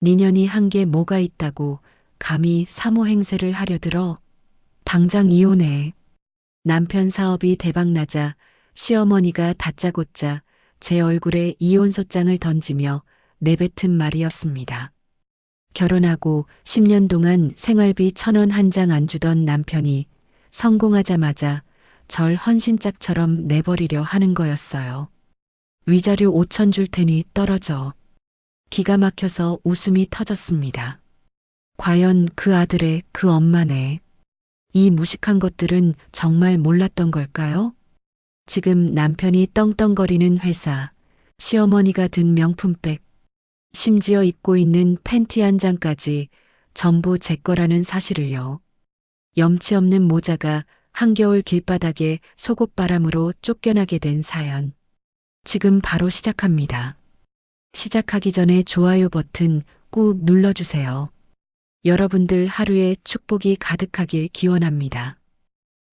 니년이 한 게 뭐가 있다고 감히 사모 행세를 하려 들어. 당장 이혼해. 남편 사업이 대박나자 시어머니가 다짜고짜 제 얼굴에 이혼 소장을 던지며 내뱉은 말이었습니다. 결혼하고 10년 동안 생활비 1,000원 한 장 안 주던 남편이 성공하자마자 절 헌신짝처럼 내버리려 하는 거였어요. 위자료 5천 줄 테니 떨어져. 기가 막혀서 웃음이 터졌습니다. 과연 그 아들의 그 엄마네. 이 무식한 것들은 정말 몰랐던 걸까요? 지금 남편이 떵떵거리는 회사, 시어머니가 든 명품백, 심지어 입고 있는 팬티 한 장까지 전부 제 거라는 사실을요. 염치 없는 모자가 한겨울 길바닥에 속옷바람으로 쫓겨나게 된 사연. 지금 바로 시작합니다. 시작하기 전에 좋아요 버튼 꾹 눌러주세요. 여러분들 하루에 축복이 가득하길 기원합니다.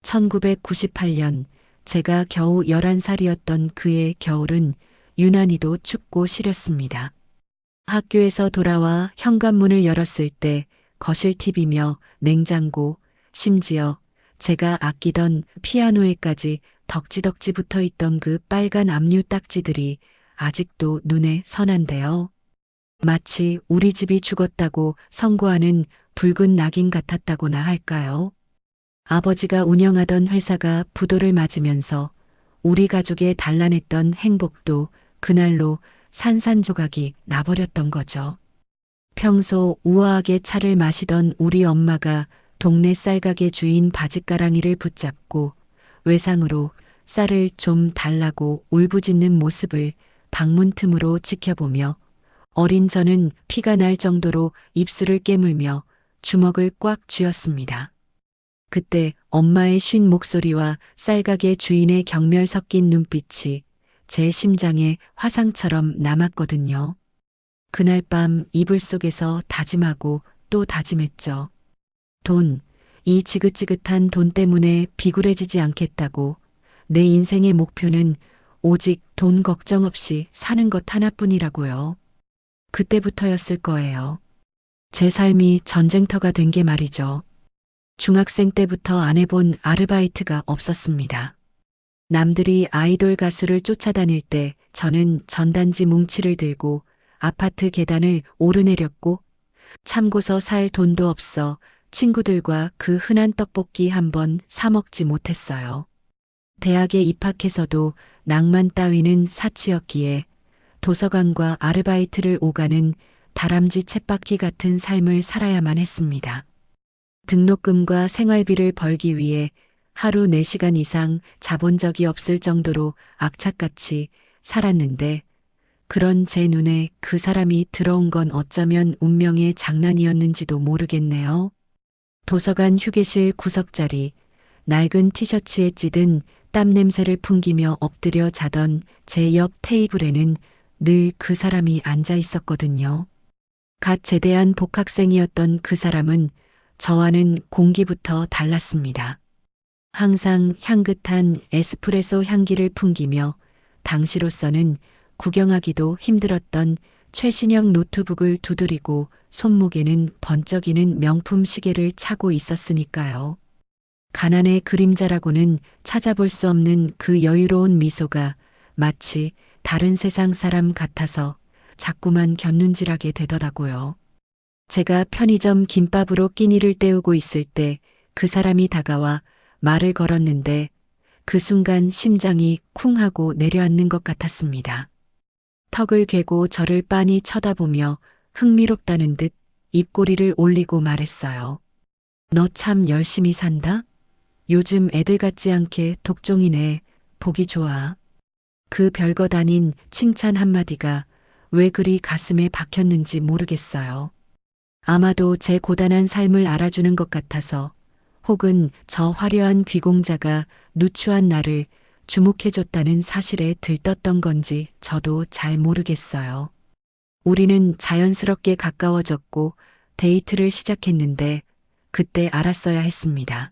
1998년 제가 겨우 11살이었던 그의 겨울은 유난히도 춥고 시렸습니다. 학교에서 돌아와 현관문을 열었을 때 거실 TV며 냉장고, 심지어 제가 아끼던 피아노에까지 덕지덕지 붙어 있던 그 빨간 압류 딱지들이 아직도 눈에 선한데요. 마치 우리 집이 죽었다고 선고하는 붉은 낙인 같았다고나 할까요? 아버지가 운영하던 회사가 부도를 맞으면서 우리 가족의 단란했던 행복도 그날로 산산조각이 나버렸던 거죠. 평소 우아하게 차를 마시던 우리 엄마가 동네 쌀가게 주인 바짓가랑이를 붙잡고 외상으로 쌀을 좀 달라고 울부짖는 모습을 방문 틈으로 지켜보며 어린 저는 피가 날 정도로 입술을 깨물며 주먹을 꽉 쥐었습니다. 그때 엄마의 쉰 목소리와 쌀가게 주인의 경멸 섞인 눈빛이 제 심장에 화상처럼 남았거든요. 그날 밤 이불 속에서 다짐하고 또 다짐했죠. 돈, 이 지긋지긋한 돈 때문에 비굴해지지 않겠다고. 내 인생의 목표는 오직 돈 걱정 없이 사는 것 하나뿐이라고요. 그때부터였을 거예요. 제 삶이 전쟁터가 된 게 말이죠. 중학생 때부터 안 해본 아르바이트가 없었습니다. 남들이 아이돌 가수를 쫓아다닐 때 저는 전단지 뭉치를 들고 아파트 계단을 오르내렸고 참고서 살 돈도 없어 친구들과 그 흔한 떡볶이 한 번 사 먹지 못했어요. 대학에 입학해서도 낭만 따위는 사치였기에 도서관과 아르바이트를 오가는 다람쥐 쳇바퀴 같은 삶을 살아야만 했습니다. 등록금과 생활비를 벌기 위해 하루 4시간 이상 자본 적이 없을 정도로 악착같이 살았는데 그런 제 눈에 그 사람이 들어온 건 어쩌면 운명의 장난이었는지도 모르겠네요. 도서관 휴게실 구석자리, 낡은 티셔츠에 찌든 땀 냄새를 풍기며 엎드려 자던 제 옆 테이블에는 늘 그 사람이 앉아 있었거든요. 갓 제대한 복학생이었던 그 사람은 저와는 공기부터 달랐습니다. 항상 향긋한 에스프레소 향기를 풍기며 당시로서는 구경하기도 힘들었던 최신형 노트북을 두드리고 손목에는 번쩍이는 명품 시계를 차고 있었으니까요. 가난의 그림자라고는 찾아볼 수 없는 그 여유로운 미소가 마치 다른 세상 사람 같아서 자꾸만 곁눈질하게 되더라고요. 제가 편의점 김밥으로 끼니를 때우고 있을 때 그 사람이 다가와 말을 걸었는데 그 순간 심장이 쿵 하고 내려앉는 것 같았습니다. 턱을 괴고 저를 빤히 쳐다보며 흥미롭다는 듯 입꼬리를 올리고 말했어요. 너 참 열심히 산다? 요즘 애들 같지 않게 독종이네. 보기 좋아. 그 별것 아닌 칭찬 한마디가 왜 그리 가슴에 박혔는지 모르겠어요. 아마도 제 고단한 삶을 알아주는 것 같아서 혹은 저 화려한 귀공자가 누추한 나를 주목해줬다는 사실에 들떴던 건지 저도 잘 모르겠어요. 우리는 자연스럽게 가까워졌고 데이트를 시작했는데 그때 알았어야 했습니다.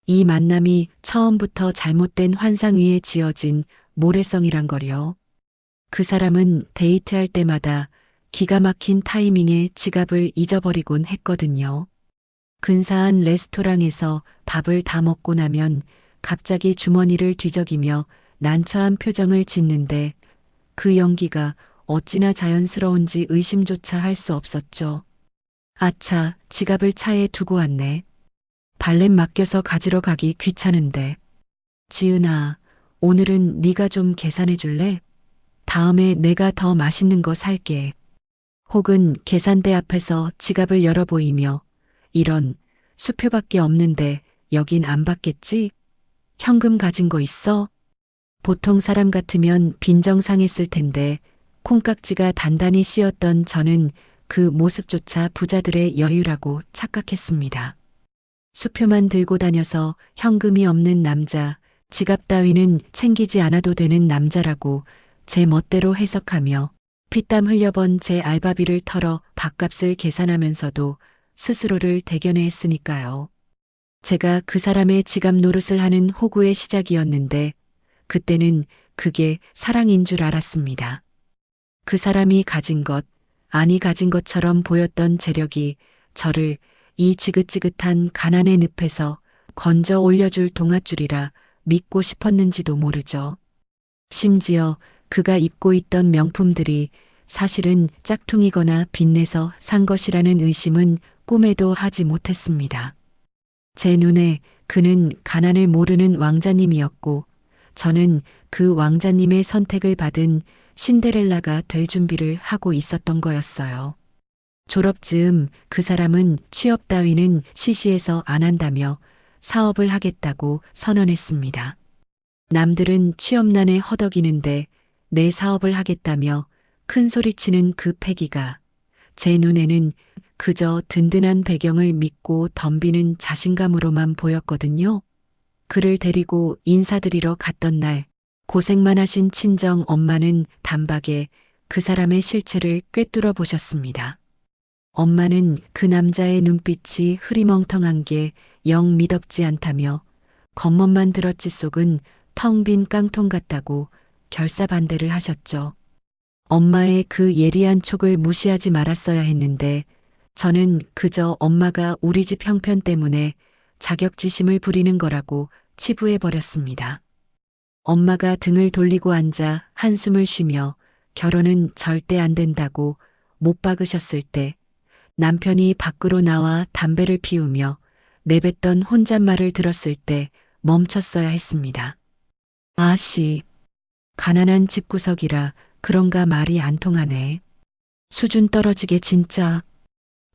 이 만남이 처음부터 잘못된 환상 위에 지어진 모래성이란 거요. 그 사람은 데이트할 때마다 기가 막힌 타이밍에 지갑을 잊어버리곤 했거든요. 근사한 레스토랑에서 밥을 다 먹고 나면 갑자기 주머니를 뒤적이며 난처한 표정을 짓는데 그 연기가 어찌나 자연스러운지 의심조차 할 수 없었죠. 아차, 지갑을 차에 두고 왔네. 발렛 맡겨서 가지러 가기 귀찮은데. 지은아, 오늘은 네가 좀 계산해 줄래? 다음에 내가 더 맛있는 거 살게. 혹은 계산대 앞에서 지갑을 열어 보이며 이런 수표밖에 없는데 여긴 안 받겠지? 현금 가진 거 있어? 보통 사람 같으면 빈정상했을 텐데 콩깍지가 단단히 씌었던 저는 그 모습조차 부자들의 여유라고 착각했습니다. 수표만 들고 다녀서 현금이 없는 남자, 지갑 따위는 챙기지 않아도 되는 남자라고 제 멋대로 해석하며 피땀 흘려번 제 알바비를 털어 밥값을 계산하면서도 스스로를 대견해 했으니까요. 제가 그 사람의 지갑 노릇을 하는 호구의 시작이었는데 그때는 그게 사랑인 줄 알았습니다. 그 사람이 가진 것, 아니 가진 것처럼 보였던 재력이 저를 이 지긋지긋한 가난의 늪에서 건져 올려줄 동아줄이라 믿고 싶었는지도 모르죠. 심지어 그가 입고 있던 명품들이 사실은 짝퉁이거나 빚내서 산 것이라는 의심은 꿈에도 하지 못했습니다. 제 눈에 그는 가난을 모르는 왕자님이었고 저는 그 왕자님의 선택을 받은 신데렐라가 될 준비를 하고 있었던 거였어요. 졸업 즈음 그 사람은 취업 따위는 시시해서 안 한다며 사업을 하겠다고 선언했습니다. 남들은 취업난에 허덕이는데 내 사업을 하겠다며 큰 소리치는 그 패기가 제 눈에는 그저 든든한 배경을 믿고 덤비는 자신감으로만 보였거든요. 그를 데리고 인사드리러 갔던 날 고생만 하신 친정 엄마는 단박에 그 사람의 실체를 꿰뚫어 보셨습니다. 엄마는 그 남자의 눈빛이 흐리멍텅한 게 영 미덥지 않다며 겉멋만 들었지 속은 텅 빈 깡통 같다고 결사반대를 하셨죠. 엄마의 그 예리한 촉을 무시하지 말았어야 했는데 저는 그저 엄마가 우리 집 형편 때문에 자격지심을 부리는 거라고 치부해 버렸습니다. 엄마가 등을 돌리고 앉아 한숨을 쉬며 결혼은 절대 안 된다고 못 박으셨을 때 남편이 밖으로 나와 담배를 피우며 내뱉던 혼잣말을 들었을 때 멈췄어야 했습니다. 아씨, 가난한 집구석이라 그런가 말이 안 통하네. 수준 떨어지게 진짜.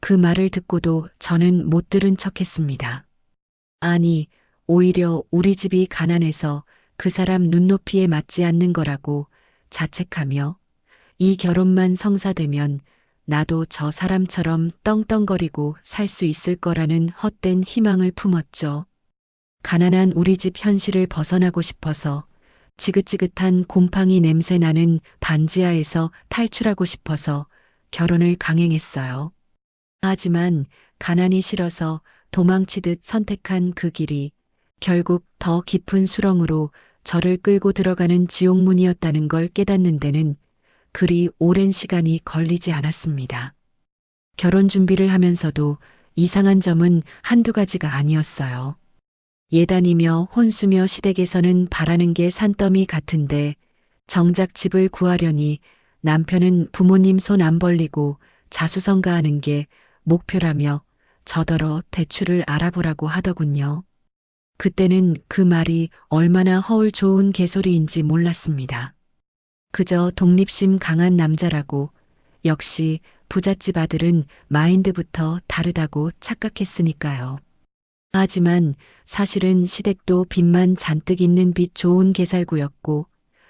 그 말을 듣고도 저는 못 들은 척 했습니다. 아니, 오히려 우리 집이 가난해서 그 사람 눈높이에 맞지 않는 거라고 자책하며 이 결혼만 성사되면 나도 저 사람처럼 떵떵거리고 살 수 있을 거라는 헛된 희망을 품었죠. 가난한 우리 집 현실을 벗어나고 싶어서 지긋지긋한 곰팡이 냄새 나는 반지하에서 탈출하고 싶어서 결혼을 강행했어요. 하지만 가난이 싫어서 도망치듯 선택한 그 길이 결국 더 깊은 수렁으로 저를 끌고 들어가는 지옥문이었다는 걸 깨닫는 데는 그리 오랜 시간이 걸리지 않았습니다. 결혼 준비를 하면서도 이상한 점은 한두 가지가 아니었어요. 예단이며 혼수며 시댁에서는 바라는 게 산더미 같은데 정작 집을 구하려니 남편은 부모님 손 안 벌리고 자수성가하는 게 목표라며 저더러 대출을 알아보라고 하더군요. 그때는 그 말이 얼마나 허울 좋은 개소리인지 몰랐습니다. 그저 독립심 강한 남자라고 역시 부잣집 아들은 마인드부터 다르다고 착각했으니까요. 하지만 사실은 시댁도 빚만 잔뜩 있는 빚 좋은 개살구였고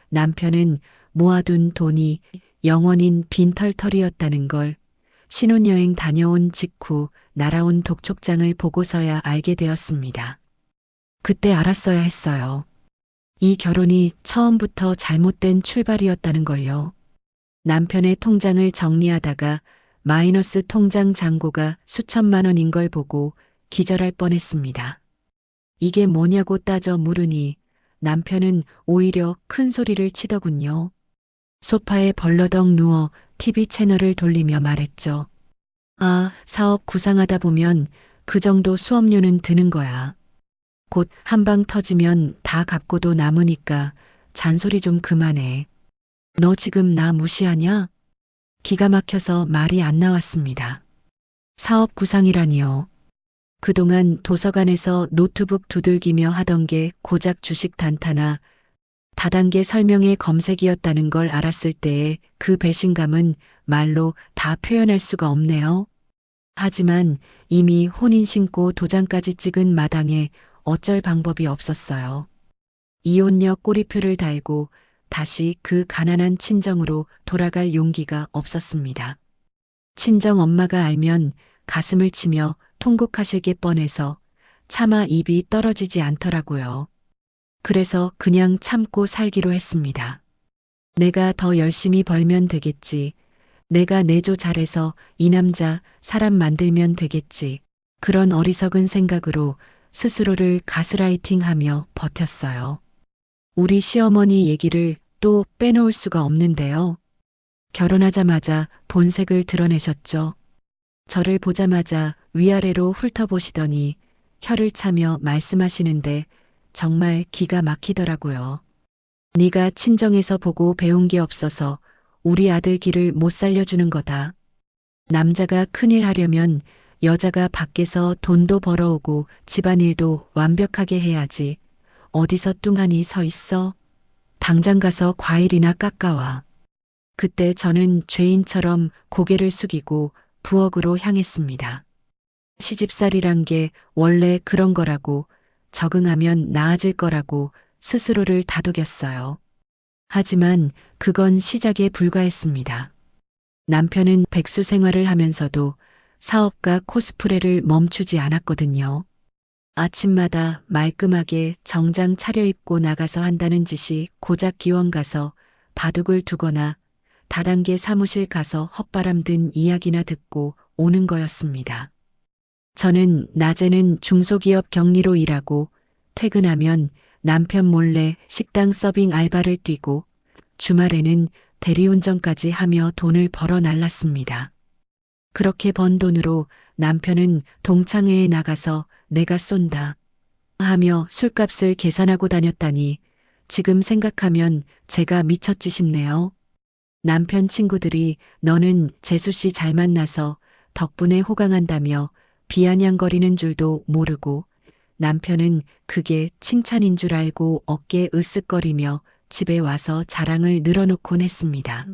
남편은 모아둔 돈이 영원인 빈털터리였다는 걸 신혼여행 다녀온 직후 날아온 독촉장을 보고서야 알게 되었습니다. 그때 알았어야 했어요. 이 결혼이 처음부터 잘못된 출발이었다는 걸요. 남편의 통장을 정리하다가 마이너스 통장 잔고가 수천만 원인 걸 보고 기절할 뻔했습니다. 이게 뭐냐고 따져 물으니 남편은 오히려 큰 소리를 치더군요. 소파에 벌러덩 누워 TV 채널을 돌리며 말했죠. 아, 사업 구상하다 보면 그 정도 수업료는 드는 거야. 곧 한 방 터지면 다 갚고도 남으니까 잔소리 좀 그만해. 너 지금 나 무시하냐? 기가 막혀서 말이 안 나왔습니다. 사업 구상이라니요. 그동안 도서관에서 노트북 두들기며 하던 게 고작 주식 단타나 다단계 설명의 검색이었다는 걸 알았을 때의 그 배신감은 말로 다 표현할 수가 없네요. 하지만 이미 혼인 신고 도장까지 찍은 마당에 어쩔 방법이 없었어요. 이혼녀 꼬리표를 달고 다시 그 가난한 친정으로 돌아갈 용기가 없었습니다. 친정 엄마가 알면 가슴을 치며 통곡하실 게 뻔해서 차마 입이 떨어지지 않더라고요. 그래서 그냥 참고 살기로 했습니다. 내가 더 열심히 벌면 되겠지. 내가 내조 잘해서 이 남자 사람 만들면 되겠지. 그런 어리석은 생각으로 스스로를 가스라이팅하며 버텼어요. 우리 시어머니 얘기를 또 빼놓을 수가 없는데요. 결혼하자마자 본색을 드러내셨죠. 저를 보자마자 위아래로 훑어보시더니 혀를 차며 말씀하시는데 정말 기가 막히더라고요. 네가 친정에서 보고 배운 게 없어서 우리 아들 길을 못 살려주는 거다. 남자가 큰일 하려면 여자가 밖에서 돈도 벌어오고 집안일도 완벽하게 해야지. 어디서 뚱하니 서 있어? 당장 가서 과일이나 깎아와. 그때 저는 죄인처럼 고개를 숙이고 부엌으로 향했습니다. 시집살이란 게 원래 그런 거라고, 적응하면 나아질 거라고 스스로를 다독였어요. 하지만 그건 시작에 불과했습니다. 남편은 백수 생활을 하면서도 사업가 코스프레를 멈추지 않았거든요. 아침마다 말끔하게 정장 차려입고 나가서 한다는 짓이 고작 기원 가서 바둑을 두거나 다단계 사무실 가서 헛바람 든 이야기나 듣고 오는 거였습니다. 저는 낮에는 중소기업 격리로 일하고 퇴근하면 남편 몰래 식당 서빙 알바를 뛰고 주말에는 대리운전까지 하며 돈을 벌어 날랐습니다. 그렇게 번 돈으로 남편은 동창회에 나가서 내가 쏜다 하며 술값을 계산하고 다녔다니 지금 생각하면 제가 미쳤지 싶네요. 남편 친구들이 너는 재수 씨 잘 만나서 덕분에 호강한다며 비아냥거리는 줄도 모르고 남편은 그게 칭찬인 줄 알고 어깨 으쓱거리며 집에 와서 자랑을 늘어놓곤 했습니다.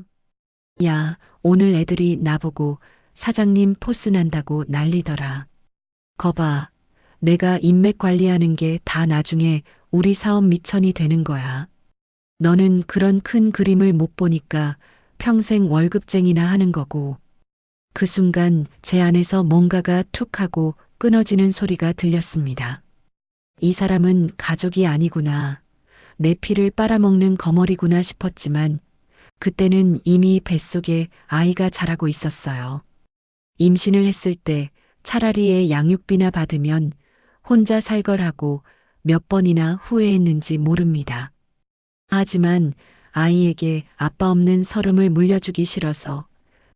야, 오늘 애들이 나보고 사장님 포스 난다고 난리더라. 거봐, 내가 인맥 관리하는 게 다 나중에 우리 사업 미천이 되는 거야. 너는 그런 큰 그림을 못 보니까 평생 월급쟁이나 하는 거고. 그 순간 제 안에서 뭔가가 툭 하고 끊어지는 소리가 들렸습니다. 이 사람은 가족이 아니구나. 내 피를 빨아먹는 거머리구나 싶었지만 그때는 이미 뱃속에 아이가 자라고 있었어요. 임신을 했을 때 차라리 애 양육비나 받으면 혼자 살걸하고 몇 번이나 후회했는지 모릅니다. 하지만 아이에게 아빠 없는 서름을 물려주기 싫어서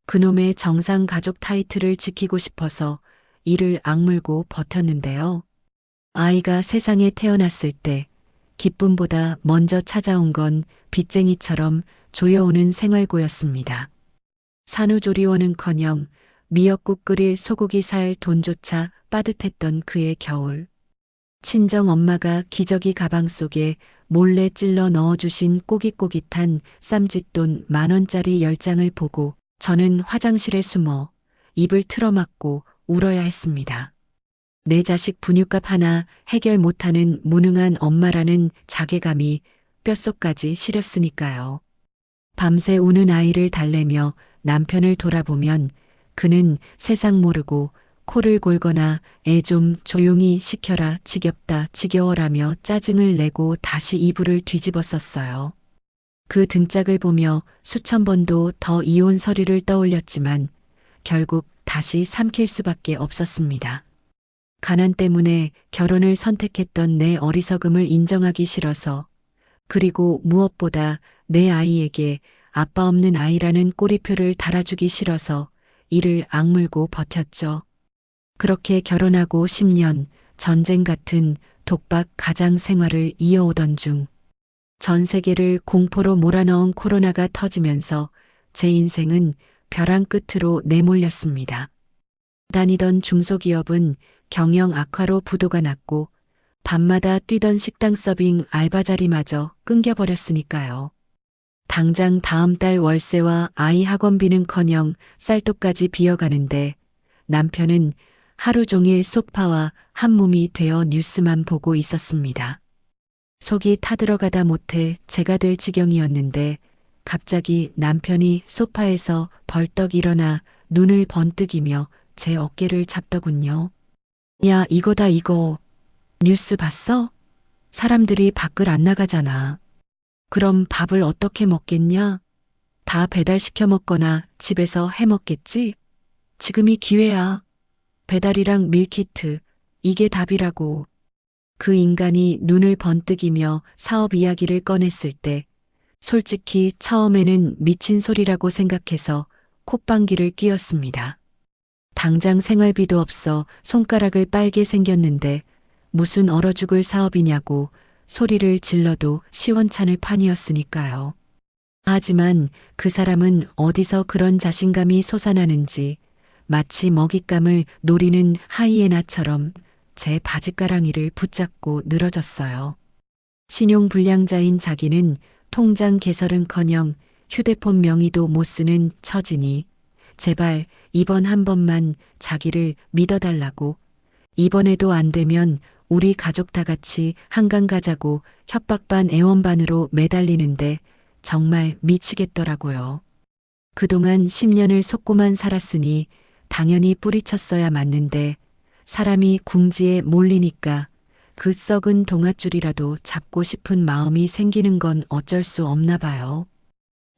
그놈의 정상 가족 타이틀을 지키고 싶어서 이를 악물고 버텼는데요. 아이가 세상에 태어났을 때 기쁨보다 먼저 찾아온 건 빚쟁이처럼 조여오는 생활고였습니다. 산후조리원은커녕 미역국 끓일 소고기 살 돈조차 빠듯했던 그의 겨울. 친정 엄마가 기저귀 가방 속에 몰래 찔러 넣어주신 꼬깃꼬깃한 쌈짓돈 10,000원짜리 10장을 보고 저는 화장실에 숨어 입을 틀어막고 울어야 했습니다. 내 자식 분유값 하나 해결 못하는 무능한 엄마라는 자괴감이 뼛속까지 시렸으니까요. 밤새 우는 아이를 달래며 남편을 돌아보면 그는 세상 모르고 코를 골거나 애 좀 조용히 시켜라 지겹다 지겨워라며 짜증을 내고 다시 이불을 뒤집었었어요. 그 등짝을 보며 수천 번도 더 이혼 서류를 떠올렸지만 결국 다시 삼킬 수밖에 없었습니다. 가난 때문에 결혼을 선택했던 내 어리석음을 인정하기 싫어서, 그리고 무엇보다 내 아이에게 아빠 없는 아이라는 꼬리표를 달아주기 싫어서 이를 악물고 버텼죠. 그렇게 결혼하고 10년 전쟁 같은 독박 가장 생활을 이어오던 중 전 세계를 공포로 몰아넣은 코로나가 터지면서 제 인생은 벼랑 끝으로 내몰렸습니다. 다니던 중소기업은 경영 악화로 부도가 났고 밤마다 뛰던 식당 서빙 알바 자리마저 끊겨버렸으니까요. 당장 다음 달 월세와 아이 학원비는커녕 쌀독까지 비어가는데 남편은 하루 종일 소파와 한 몸이 되어 뉴스만 보고 있었습니다. 속이 타들어가다 못해 제가 될 지경이었는데 갑자기 남편이 소파에서 벌떡 일어나 눈을 번뜩이며 제 어깨를 잡더군요. 야, 이거다 이거. 뉴스 봤어? 사람들이 밖을 안 나가잖아. 그럼 밥을 어떻게 먹겠냐? 다 배달시켜 먹거나 집에서 해 먹겠지? 지금이 기회야. 배달이랑 밀키트, 이게 답이라고. 그 인간이 눈을 번뜩이며 사업 이야기를 꺼냈을 때 솔직히 처음에는 미친 소리라고 생각해서 콧방귀를 뀌었습니다. 당장 생활비도 없어 손가락을 빨게 생겼는데 무슨 얼어 죽을 사업이냐고 소리를 질러도 시원찮을 판이었으니까요. 하지만 그 사람은 어디서 그런 자신감이 솟아나는지 마치 먹잇감을 노리는 하이에나처럼 제 바지가랑이를 붙잡고 늘어졌어요. 신용불량자인 자기는 통장 개설은커녕 휴대폰 명의도 못 쓰는 처지니 제발 이번 한 번만 자기를 믿어달라고, 이번에도 안 되면 우리 가족 다 같이 한강 가자고 협박반 애원반으로 매달리는데 정말 미치겠더라고요. 그동안 10년을 속고만 살았으니 당연히 뿌리쳤어야 맞는데 사람이 궁지에 몰리니까 그 썩은 동아줄이라도 잡고 싶은 마음이 생기는 건 어쩔 수 없나 봐요.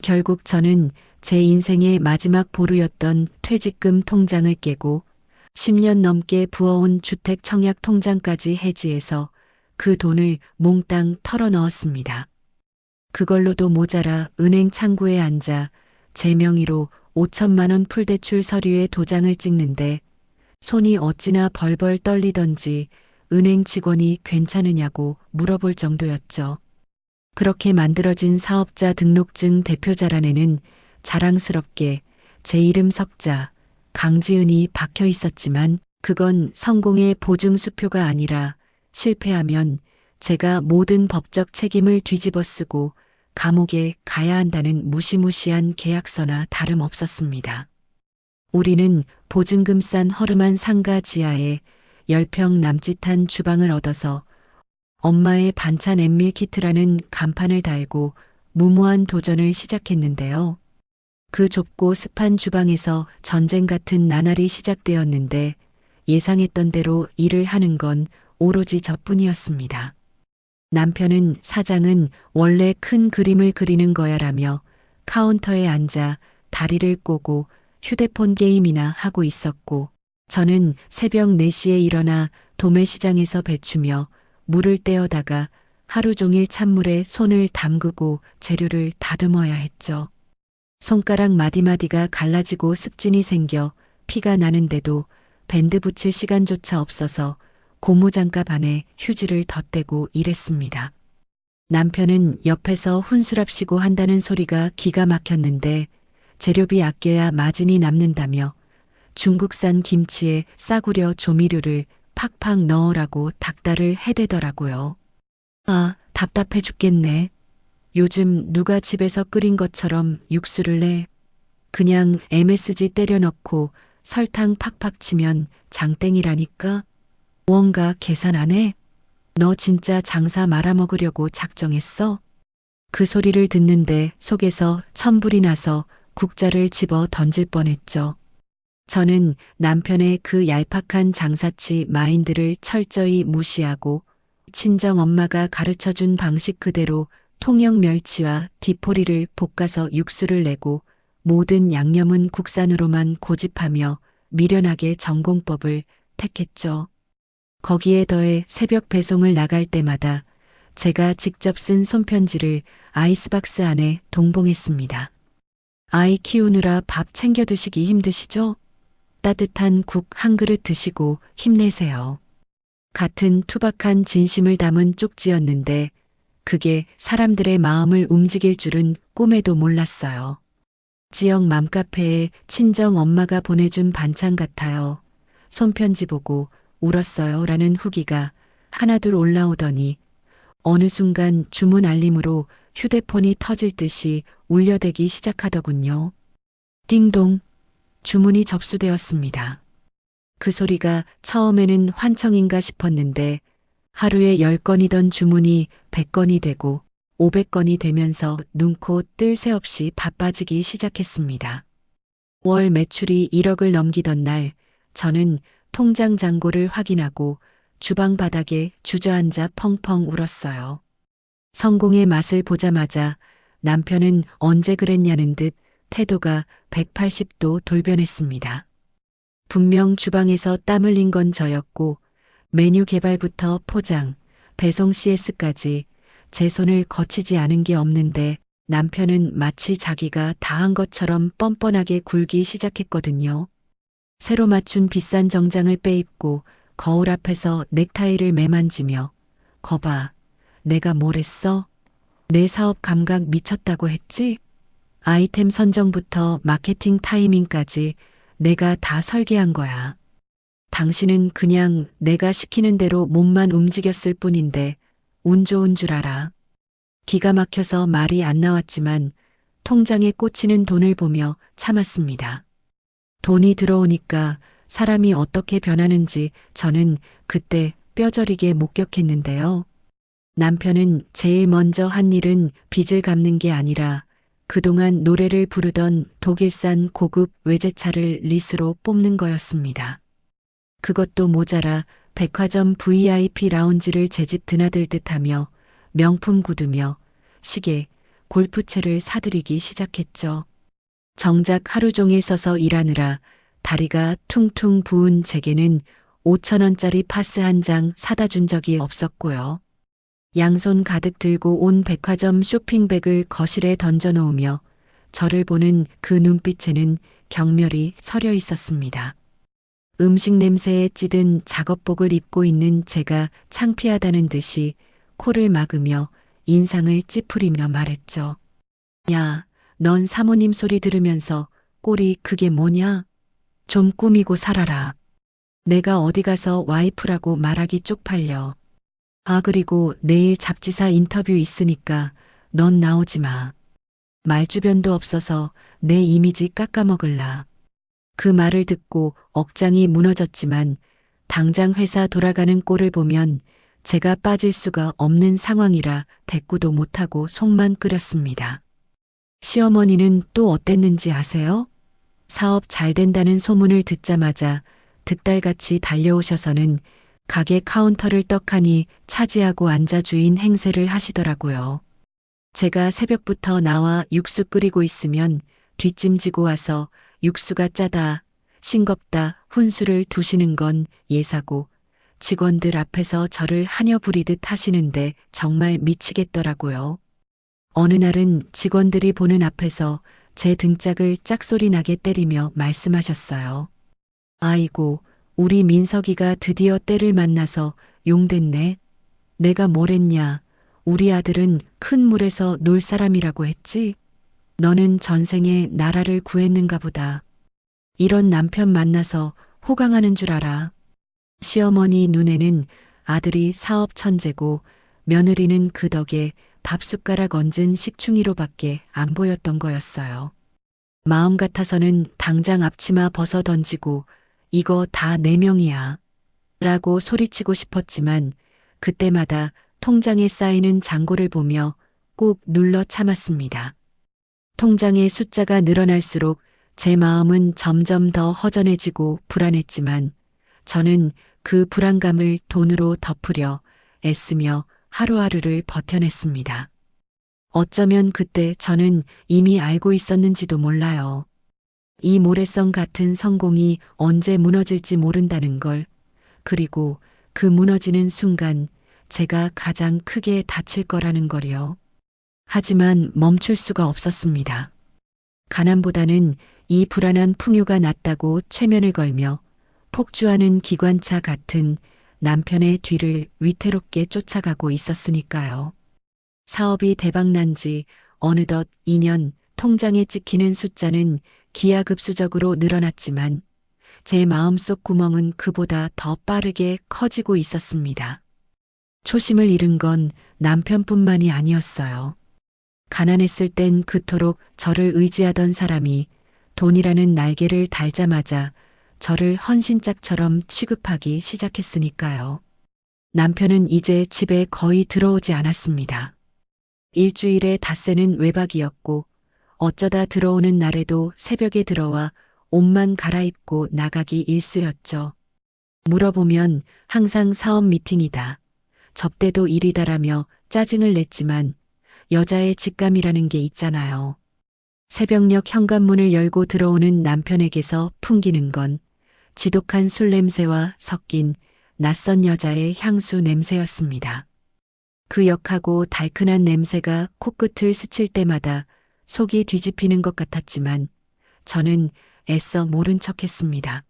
결국 저는 제 인생의 마지막 보루였던 퇴직금 통장을 깨고 10년 넘게 부어온 주택 청약 통장까지 해지해서 그 돈을 몽땅 털어 넣었습니다. 그걸로도 모자라 은행 창구에 앉아 제 명의로 5천만 원 풀대출 서류에 도장을 찍는데 손이 어찌나 벌벌 떨리던지 은행 직원이 괜찮으냐고 물어볼 정도였죠. 그렇게 만들어진 사업자 등록증 대표자란에는 자랑스럽게 제 이름 석자 강지은이 박혀 있었지만 그건 성공의 보증수표가 아니라 실패하면 제가 모든 법적 책임을 뒤집어 쓰고 감옥에 가야 한다는 무시무시한 계약서나 다름없었습니다. 우리는 보증금 싼 허름한 상가 지하에 10평 남짓한 주방을 얻어서 엄마의 반찬 앤밀키트라는 간판을 달고 무모한 도전을 시작했는데요. 그 좁고 습한 주방에서 전쟁 같은 나날이 시작되었는데 예상했던 대로 일을 하는 건 오로지 저뿐이었습니다. 남편은 사장은 원래 큰 그림을 그리는 거야라며 카운터에 앉아 다리를 꼬고 휴대폰 게임이나 하고 있었고 저는 새벽 4시에 일어나 도매시장에서 배추며 물을 떼어다가 하루 종일 찬물에 손을 담그고 재료를 다듬어야 했죠. 손가락 마디마디가 갈라지고 습진이 생겨 피가 나는데도 밴드 붙일 시간조차 없어서 고무장갑 안에 휴지를 덧대고 일했습니다. 남편은 옆에서 혼술합시고 한다는 소리가 기가 막혔는데 재료비 아껴야 마진이 남는다며 중국산 김치에 싸구려 조미료를 팍팍 넣으라고 닥달을 해대더라고요. 아, 답답해 죽겠네. 요즘 누가 집에서 끓인 것처럼 육수를 내. 그냥 MSG 때려 넣고 설탕 팍팍 치면 장땡이라니까. 무언가 계산 안 해? 너 진짜 장사 말아먹으려고 작정했어? 그 소리를 듣는데 속에서 천불이 나서 국자를 집어 던질 뻔했죠. 저는 남편의 그 얄팍한 장사치 마인드를 철저히 무시하고 친정 엄마가 가르쳐준 방식 그대로 통영 멸치와 디포리를 볶아서 육수를 내고 모든 양념은 국산으로만 고집하며 미련하게 전공법을 택했죠. 거기에 더해 새벽 배송을 나갈 때마다 제가 직접 쓴 손편지를 아이스박스 안에 동봉했습니다. 아이 키우느라 밥 챙겨 드시기 힘드시죠? 따뜻한 국 한 그릇 드시고 힘내세요. 같은 투박한 진심을 담은 쪽지였는데 그게 사람들의 마음을 움직일 줄은 꿈에도 몰랐어요. 지역 맘카페에 친정 엄마가 보내준 반찬 같아요. 손편지 보고 울었어요. 라는 후기가 하나둘 올라오더니 어느 순간 주문 알림으로 휴대폰이 터질 듯이 울려대기 시작하더군요. 띵동. 주문이 접수되었습니다. 그 소리가 처음에는 환청인가 싶었는데 하루에 10건이던 주문이 100건이 되고 500건이 되면서 눈코 뜰 새 없이 바빠지기 시작했습니다. 월 매출이 1억을 넘기던 날 저는 통장 잔고를 확인하고 주방 바닥에 주저앉아 펑펑 울었어요. 성공의 맛을 보자마자 남편은 언제 그랬냐는 듯 태도가 180도 돌변했습니다. 분명 주방에서 땀 흘린 건 저였고 메뉴 개발부터 포장, 배송 CS까지 제 손을 거치지 않은 게 없는데 남편은 마치 자기가 다 한 것처럼 뻔뻔하게 굴기 시작했거든요. 새로 맞춘 비싼 정장을 빼입고 거울 앞에서 넥타이를 매만지며 거봐, 내가 뭘 했어? 내 사업 감각 미쳤다고 했지? 아이템 선정부터 마케팅 타이밍까지 내가 다 설계한 거야. 당신은 그냥 내가 시키는 대로 몸만 움직였을 뿐인데 운 좋은 줄 알아. 기가 막혀서 말이 안 나왔지만 통장에 꽂히는 돈을 보며 참았습니다. 돈이 들어오니까 사람이 어떻게 변하는지 저는 그때 뼈저리게 목격했는데요. 남편은 제일 먼저 한 일은 빚을 갚는 게 아니라 그동안 노래를 부르던 독일산 고급 외제차를 리스로 뽑는 거였습니다. 그것도 모자라 백화점 VIP 라운지를 제 집 드나들듯 하며 명품 구두며 시계, 골프채를 사들이기 시작했죠. 정작 하루 종일 서서 일하느라 다리가 퉁퉁 부은 제게는 5,000원짜리 파스 한 장 사다 준 적이 없었고요. 양손 가득 들고 온 백화점 쇼핑백을 거실에 던져놓으며 저를 보는 그 눈빛에는 경멸이 서려 있었습니다. 음식 냄새에 찌든 작업복을 입고 있는 제가 창피하다는 듯이 코를 막으며 인상을 찌푸리며 말했죠. 야, 넌 사모님 소리 들으면서 꼴이 그게 뭐냐? 좀 꾸미고 살아라. 내가 어디 가서 와이프라고 말하기 쪽팔려. 아, 그리고 내일 잡지사 인터뷰 있으니까 넌 나오지 마. 말주변도 없어서 내 이미지 깎아먹을라. 그 말을 듣고 억장이 무너졌지만 당장 회사 돌아가는 꼴을 보면 제가 빠질 수가 없는 상황이라 대꾸도 못하고 속만 끓였습니다. 시어머니는 또 어땠는지 아세요? 사업 잘 된다는 소문을 듣자마자 득달같이 달려오셔서는 가게 카운터를 떡하니 차지하고 앉아 주인 행세를 하시더라고요. 제가 새벽부터 나와 육수 끓이고 있으면 뒷짐지고 와서 육수가 짜다, 싱겁다, 훈수를 두시는 건 예사고 직원들 앞에서 저를 하녀 부리듯 하시는데 정말 미치겠더라고요. 어느 날은 직원들이 보는 앞에서 제 등짝을 짝소리 나게 때리며 말씀하셨어요. 아이고, 우리 민석이가 드디어 때를 만나서 용됐네. 내가 뭘 했냐. 우리 아들은 큰 물에서 놀 사람이라고 했지. 너는 전생에 나라를 구했는가 보다. 이런 남편 만나서 호강하는 줄 알아. 시어머니 눈에는 아들이 사업 천재고 며느리는 그 덕에 밥숟가락 얹은 식충이로밖에 안 보였던 거였어요. 마음 같아서는 당장 앞치마 벗어 던지고 이거 다 내 명이야 라고 소리치고 싶었지만 그때마다 통장에 쌓이는 잔고를 보며 꾹 눌러 참았습니다. 통장의 숫자가 늘어날수록 제 마음은 점점 더 허전해지고 불안했지만 저는 그 불안감을 돈으로 덮으려 애쓰며 하루하루를 버텨냈습니다. 어쩌면 그때 저는 이미 알고 있었는지도 몰라요. 이 모래성 같은 성공이 언제 무너질지 모른다는 걸, 그리고 그 무너지는 순간 제가 가장 크게 다칠 거라는 걸요. 하지만 멈출 수가 없었습니다. 가난보다는 이 불안한 풍요가 낫다고 최면을 걸며 폭주하는 기관차 같은 남편의 뒤를 위태롭게 쫓아가고 있었으니까요. 사업이 대박난 지 어느덧 2년, 통장에 찍히는 숫자는 기하급수적으로 늘어났지만 제 마음속 구멍은 그보다 더 빠르게 커지고 있었습니다. 초심을 잃은 건 남편뿐만이 아니었어요. 가난했을 땐 그토록 저를 의지하던 사람이 돈이라는 날개를 달자마자 저를 헌신짝처럼 취급하기 시작했으니까요. 남편은 이제 집에 거의 들어오지 않았습니다. 일주일에 닷새는 외박이었고 어쩌다 들어오는 날에도 새벽에 들어와 옷만 갈아입고 나가기 일쑤였죠. 물어보면 항상 사업 미팅이다. 접대도 일이다라며 짜증을 냈지만 여자의 직감이라는 게 있잖아요. 새벽녘 현관문을 열고 들어오는 남편에게서 풍기는 건 지독한 술 냄새와 섞인 낯선 여자의 향수 냄새였습니다. 그 역하고 달큰한 냄새가 코끝을 스칠 때마다 속이 뒤집히는 것 같았지만 저는 애써 모른 척했습니다.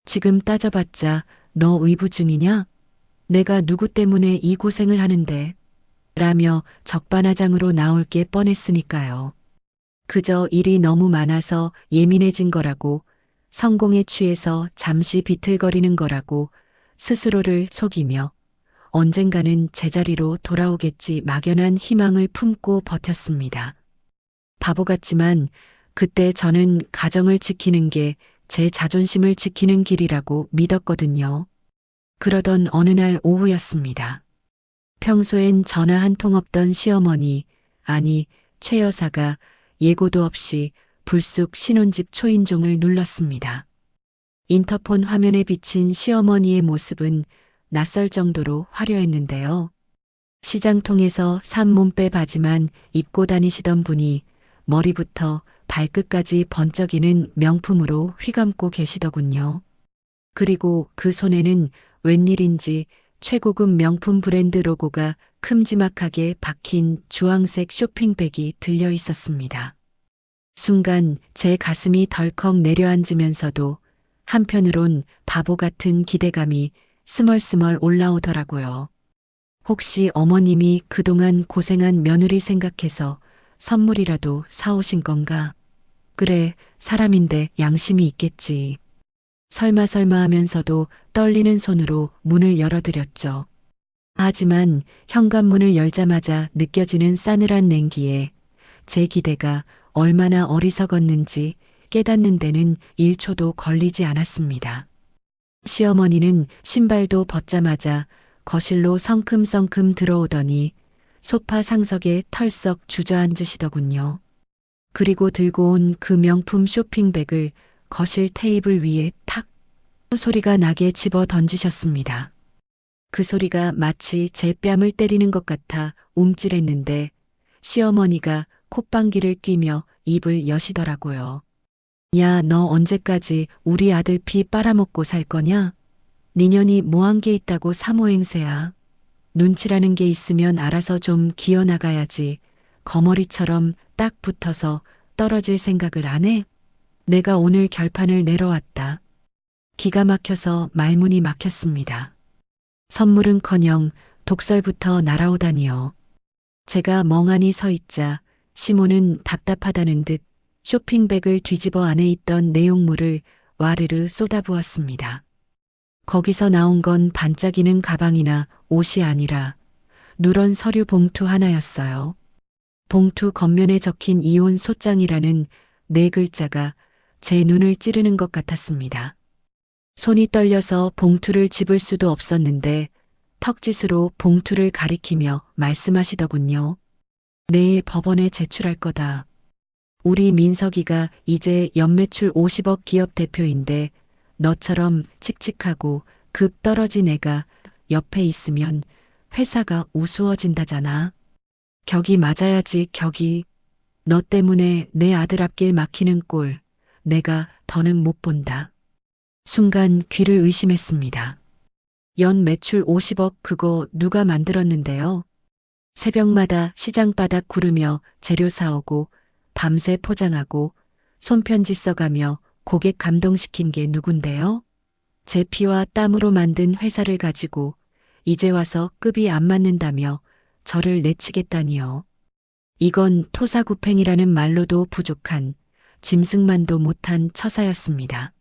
지금 따져봤자 너 의부증이냐? 내가 누구 때문에 이 고생을 하는데? 라며 적반하장으로 나올 게 뻔했으니까요. 그저 일이 너무 많아서 예민해진 거라고, 성공에 취해서 잠시 비틀거리는 거라고 스스로를 속이며 언젠가는 제자리로 돌아오겠지 막연한 희망을 품고 버텼습니다. 바보 같지만 그때 저는 가정을 지키는 게 제 자존심을 지키는 길이라고 믿었거든요. 그러던 어느 날 오후였습니다. 평소엔 전화 한 통 없던 시어머니, 아니 최 여사가 예고도 없이 불쑥 신혼집 초인종을 눌렀습니다. 인터폰 화면에 비친 시어머니의 모습은 낯설 정도로 화려했는데요. 시장통에서 산 몸빼 바지만 입고 다니시던 분이 머리부터 발끝까지 번쩍이는 명품으로 휘감고 계시더군요. 그리고 그 손에는 웬일인지 최고급 명품 브랜드 로고가 큼지막하게 박힌 주황색 쇼핑백이 들려 있었습니다. 순간 제 가슴이 덜컥 내려앉으면서도 한편으론 바보 같은 기대감이 스멀스멀 올라오더라고요. 혹시 어머님이 그동안 고생한 며느리 생각해서 선물이라도 사오신 건가? 그래, 사람인데 양심이 있겠지. 설마 하면서도 떨리는 손으로 문을 열어드렸죠. 하지만 현관문을 열자마자 느껴지는 싸늘한 냉기에 제 기대가 얼마나 어리석었는지 깨닫는 데는 1초도 걸리지 않았습니다. 시어머니는 신발도 벗자마자 거실로 성큼성큼 들어오더니 소파 상석에 털썩 주저앉으시더군요. 그리고 들고 온 그 명품 쇼핑백을 거실 테이블 위에 탁 소리가 나게 집어 던지셨습니다. 그 소리가 마치 제 뺨을 때리는 것 같아 움찔했는데 시어머니가 콧방귀를 뀌며 입을 여시더라고요. 야, 너 언제까지 우리 아들 피 빨아먹고 살 거냐? 니년이 뭐한 게 있다고 사모행세야. 눈치라는 게 있으면 알아서 좀 기어나가야지. 거머리처럼 딱 붙어서 떨어질 생각을 안 해? 내가 오늘 결판을 내려왔다. 기가 막혀서 말문이 막혔습니다. 선물은커녕 독설부터 날아오다니요. 제가 멍하니 서 있자 시모는 답답하다는 듯 쇼핑백을 뒤집어 안에 있던 내용물을 와르르 쏟아부었습니다. 거기서 나온 건 반짝이는 가방이나 옷이 아니라 누런 서류 봉투 하나였어요. 봉투 겉면에 적힌 이혼 소장이라는 4글자가 제 눈을 찌르는 것 같았습니다. 손이 떨려서 봉투를 집을 수도 없었는데 턱짓으로 봉투를 가리키며 말씀하시더군요. 내일 법원에 제출할 거다. 우리 민석이가 이제 연매출 50억 기업 대표인데 너처럼 칙칙하고 급 떨어진 애가 옆에 있으면 회사가 우스워진다잖아. 격이 맞아야지, 격이. 너 때문에 내 아들 앞길 막히는 꼴 내가 더는 못 본다. 순간 귀를 의심했습니다. 연 매출 50억 그거 누가 만들었는데요? 새벽마다 시장 바닥 구르며 재료 사오고 밤새 포장하고 손편지 써가며 고객 감동시킨 게 누군데요? 제 피와 땀으로 만든 회사를 가지고 이제 와서 급이 안 맞는다며 저를 내치겠다니요. 이건 토사구팽이라는 말로도 부족한 짐승만도 못한 처사였습니다.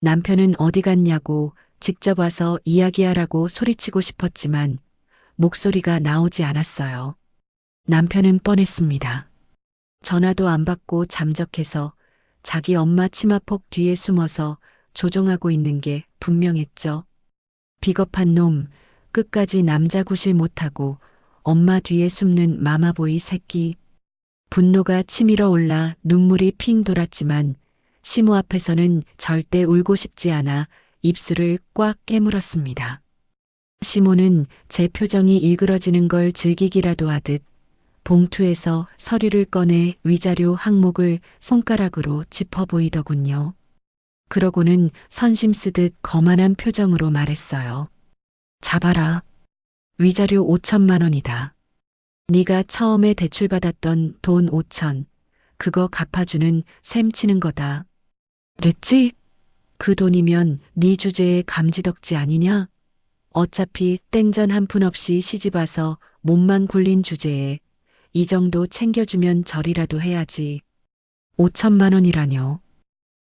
남편은 어디 갔냐고 직접 와서 이야기하라고 소리치고 싶었지만 목소리가 나오지 않았어요. 남편은 뻔했습니다. 전화도 안 받고 잠적해서 자기 엄마 치마폭 뒤에 숨어서 조종하고 있는 게 분명했죠. 비겁한 놈, 끝까지 남자 구실 못하고 엄마 뒤에 숨는 마마보이 새끼. 분노가 치밀어 올라 눈물이 핑 돌았지만 시모 앞에서는 절대 울고 싶지 않아 입술을 꽉 깨물었습니다. 시모는 제 표정이 일그러지는 걸 즐기기라도 하듯 봉투에서 서류를 꺼내 위자료 항목을 손가락으로 짚어 보이더군요. 그러고는 선심 쓰듯 거만한 표정으로 말했어요. 잡아라. 위자료 5천만 원이다. 네가 처음에 대출받았던 돈 5천, 그거 갚아주는 셈 치는 거다. 됐지? 그 돈이면 네 주제에 감지덕지 아니냐? 어차피 땡전 한 푼 없이 시집와서 몸만 굴린 주제에 이 정도 챙겨주면 절이라도 해야지. 5천만 원이라뇨.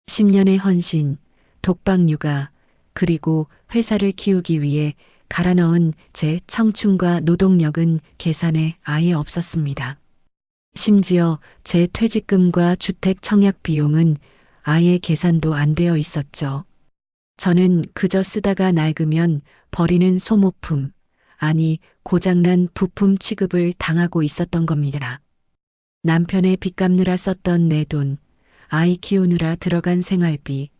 10년의 헌신, 독박 육아, 그리고 회사를 키우기 위해 갈아 넣은 제 청춘과 노동력은 계산에 아예 없었습니다. 심지어 제 퇴직금과 주택 청약 비용은 아예 계산도 안 되어 있었죠. 저는 그저 쓰다가 낡으면 버리는 소모품, 아니 고장난 부품 취급을 당하고 있었던 겁니다. 남편의 빚 갚느라 썼던 내 돈, 아이 키우느라 들어간 생활비,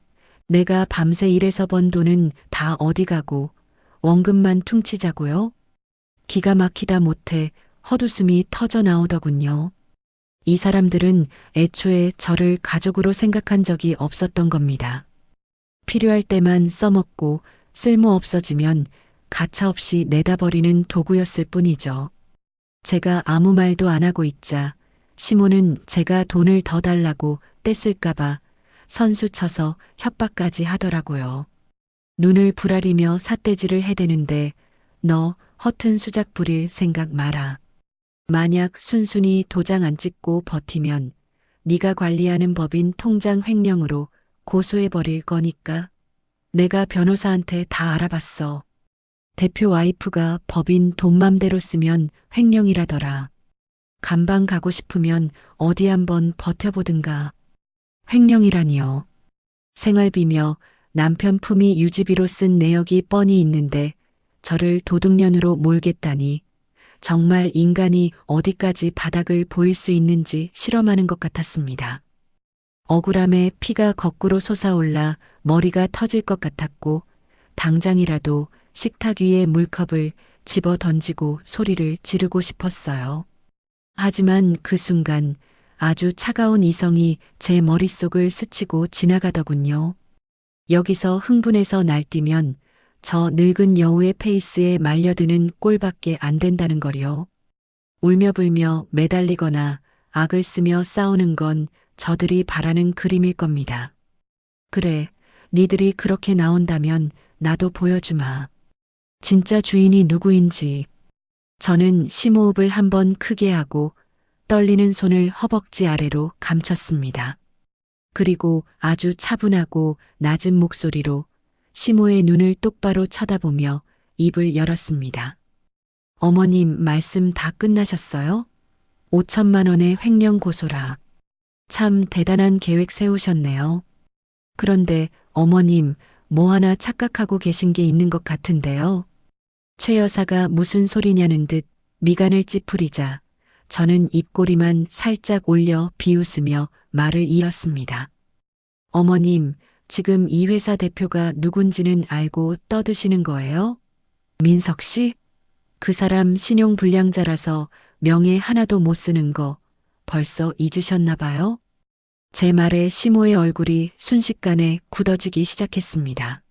내가 밤새 일해서 번 돈은 다 어디 가고 원금만 퉁치자고요? 기가 막히다 못해 헛웃음이 터져 나오더군요. 이 사람들은 애초에 저를 가족으로 생각한 적이 없었던 겁니다. 필요할 때만 써먹고 쓸모 없어지면 가차없이 내다버리는 도구였을 뿐이죠. 제가 아무 말도 안 하고 있자 시모는 제가 돈을 더 달라고 떼쓸까봐 선수 쳐서 협박까지 하더라고요. 눈을 부라리며 삿대질을 해대는데 너 허튼 수작 부릴 생각 마라. 만약 순순히 도장 안 찍고 버티면 네가 관리하는 법인 통장 횡령으로 고소해버릴 거니까. 내가 변호사한테 다 알아봤어. 대표 와이프가 법인 돈 맘대로 쓰면 횡령이라더라. 감방 가고 싶으면 어디 한번 버텨보든가. 횡령이라니요. 생활비며 남편 품위 유지비로 쓴 내역이 뻔히 있는데 저를 도둑년으로 몰겠다니 정말 인간이 어디까지 바닥을 보일 수 있는지 실험하는 것 같았습니다. 억울함에 피가 거꾸로 솟아올라 머리가 터질 것 같았고 당장이라도 식탁 위에 물컵을 집어 던지고 소리를 지르고 싶었어요. 하지만 그 순간 아주 차가운 이성이 제 머릿속을 스치고 지나가더군요. 여기서 흥분해서 날뛰면 저 늙은 여우의 페이스에 말려드는 꼴밖에 안 된다는 거요. 울며불며 매달리거나 악을 쓰며 싸우는 건 저들이 바라는 그림일 겁니다. 그래, 니들이 그렇게 나온다면 나도 보여주마. 진짜 주인이 누구인지. 저는 심호흡을 한번 크게 하고 떨리는 손을 허벅지 아래로 감췄습니다. 그리고 아주 차분하고 낮은 목소리로 시모의 눈을 똑바로 쳐다보며 입을 열었습니다. 어머님 말씀 다 끝나셨어요? 5천만 원의 횡령 고소라. 참 대단한 계획 세우셨네요. 그런데 어머님 뭐 하나 착각하고 계신 게 있는 것 같은데요. 최 여사가 무슨 소리냐는 듯 미간을 찌푸리자 저는 입꼬리만 살짝 올려 비웃으며 말을 이었습니다. 어머님, 지금 이 회사 대표가 누군지는 알고 떠드시는 거예요? 민석 씨? 그 사람 신용불량자라서 명예 하나도 못 쓰는 거 벌써 잊으셨나 봐요? 제 말에 시모의 얼굴이 순식간에 굳어지기 시작했습니다.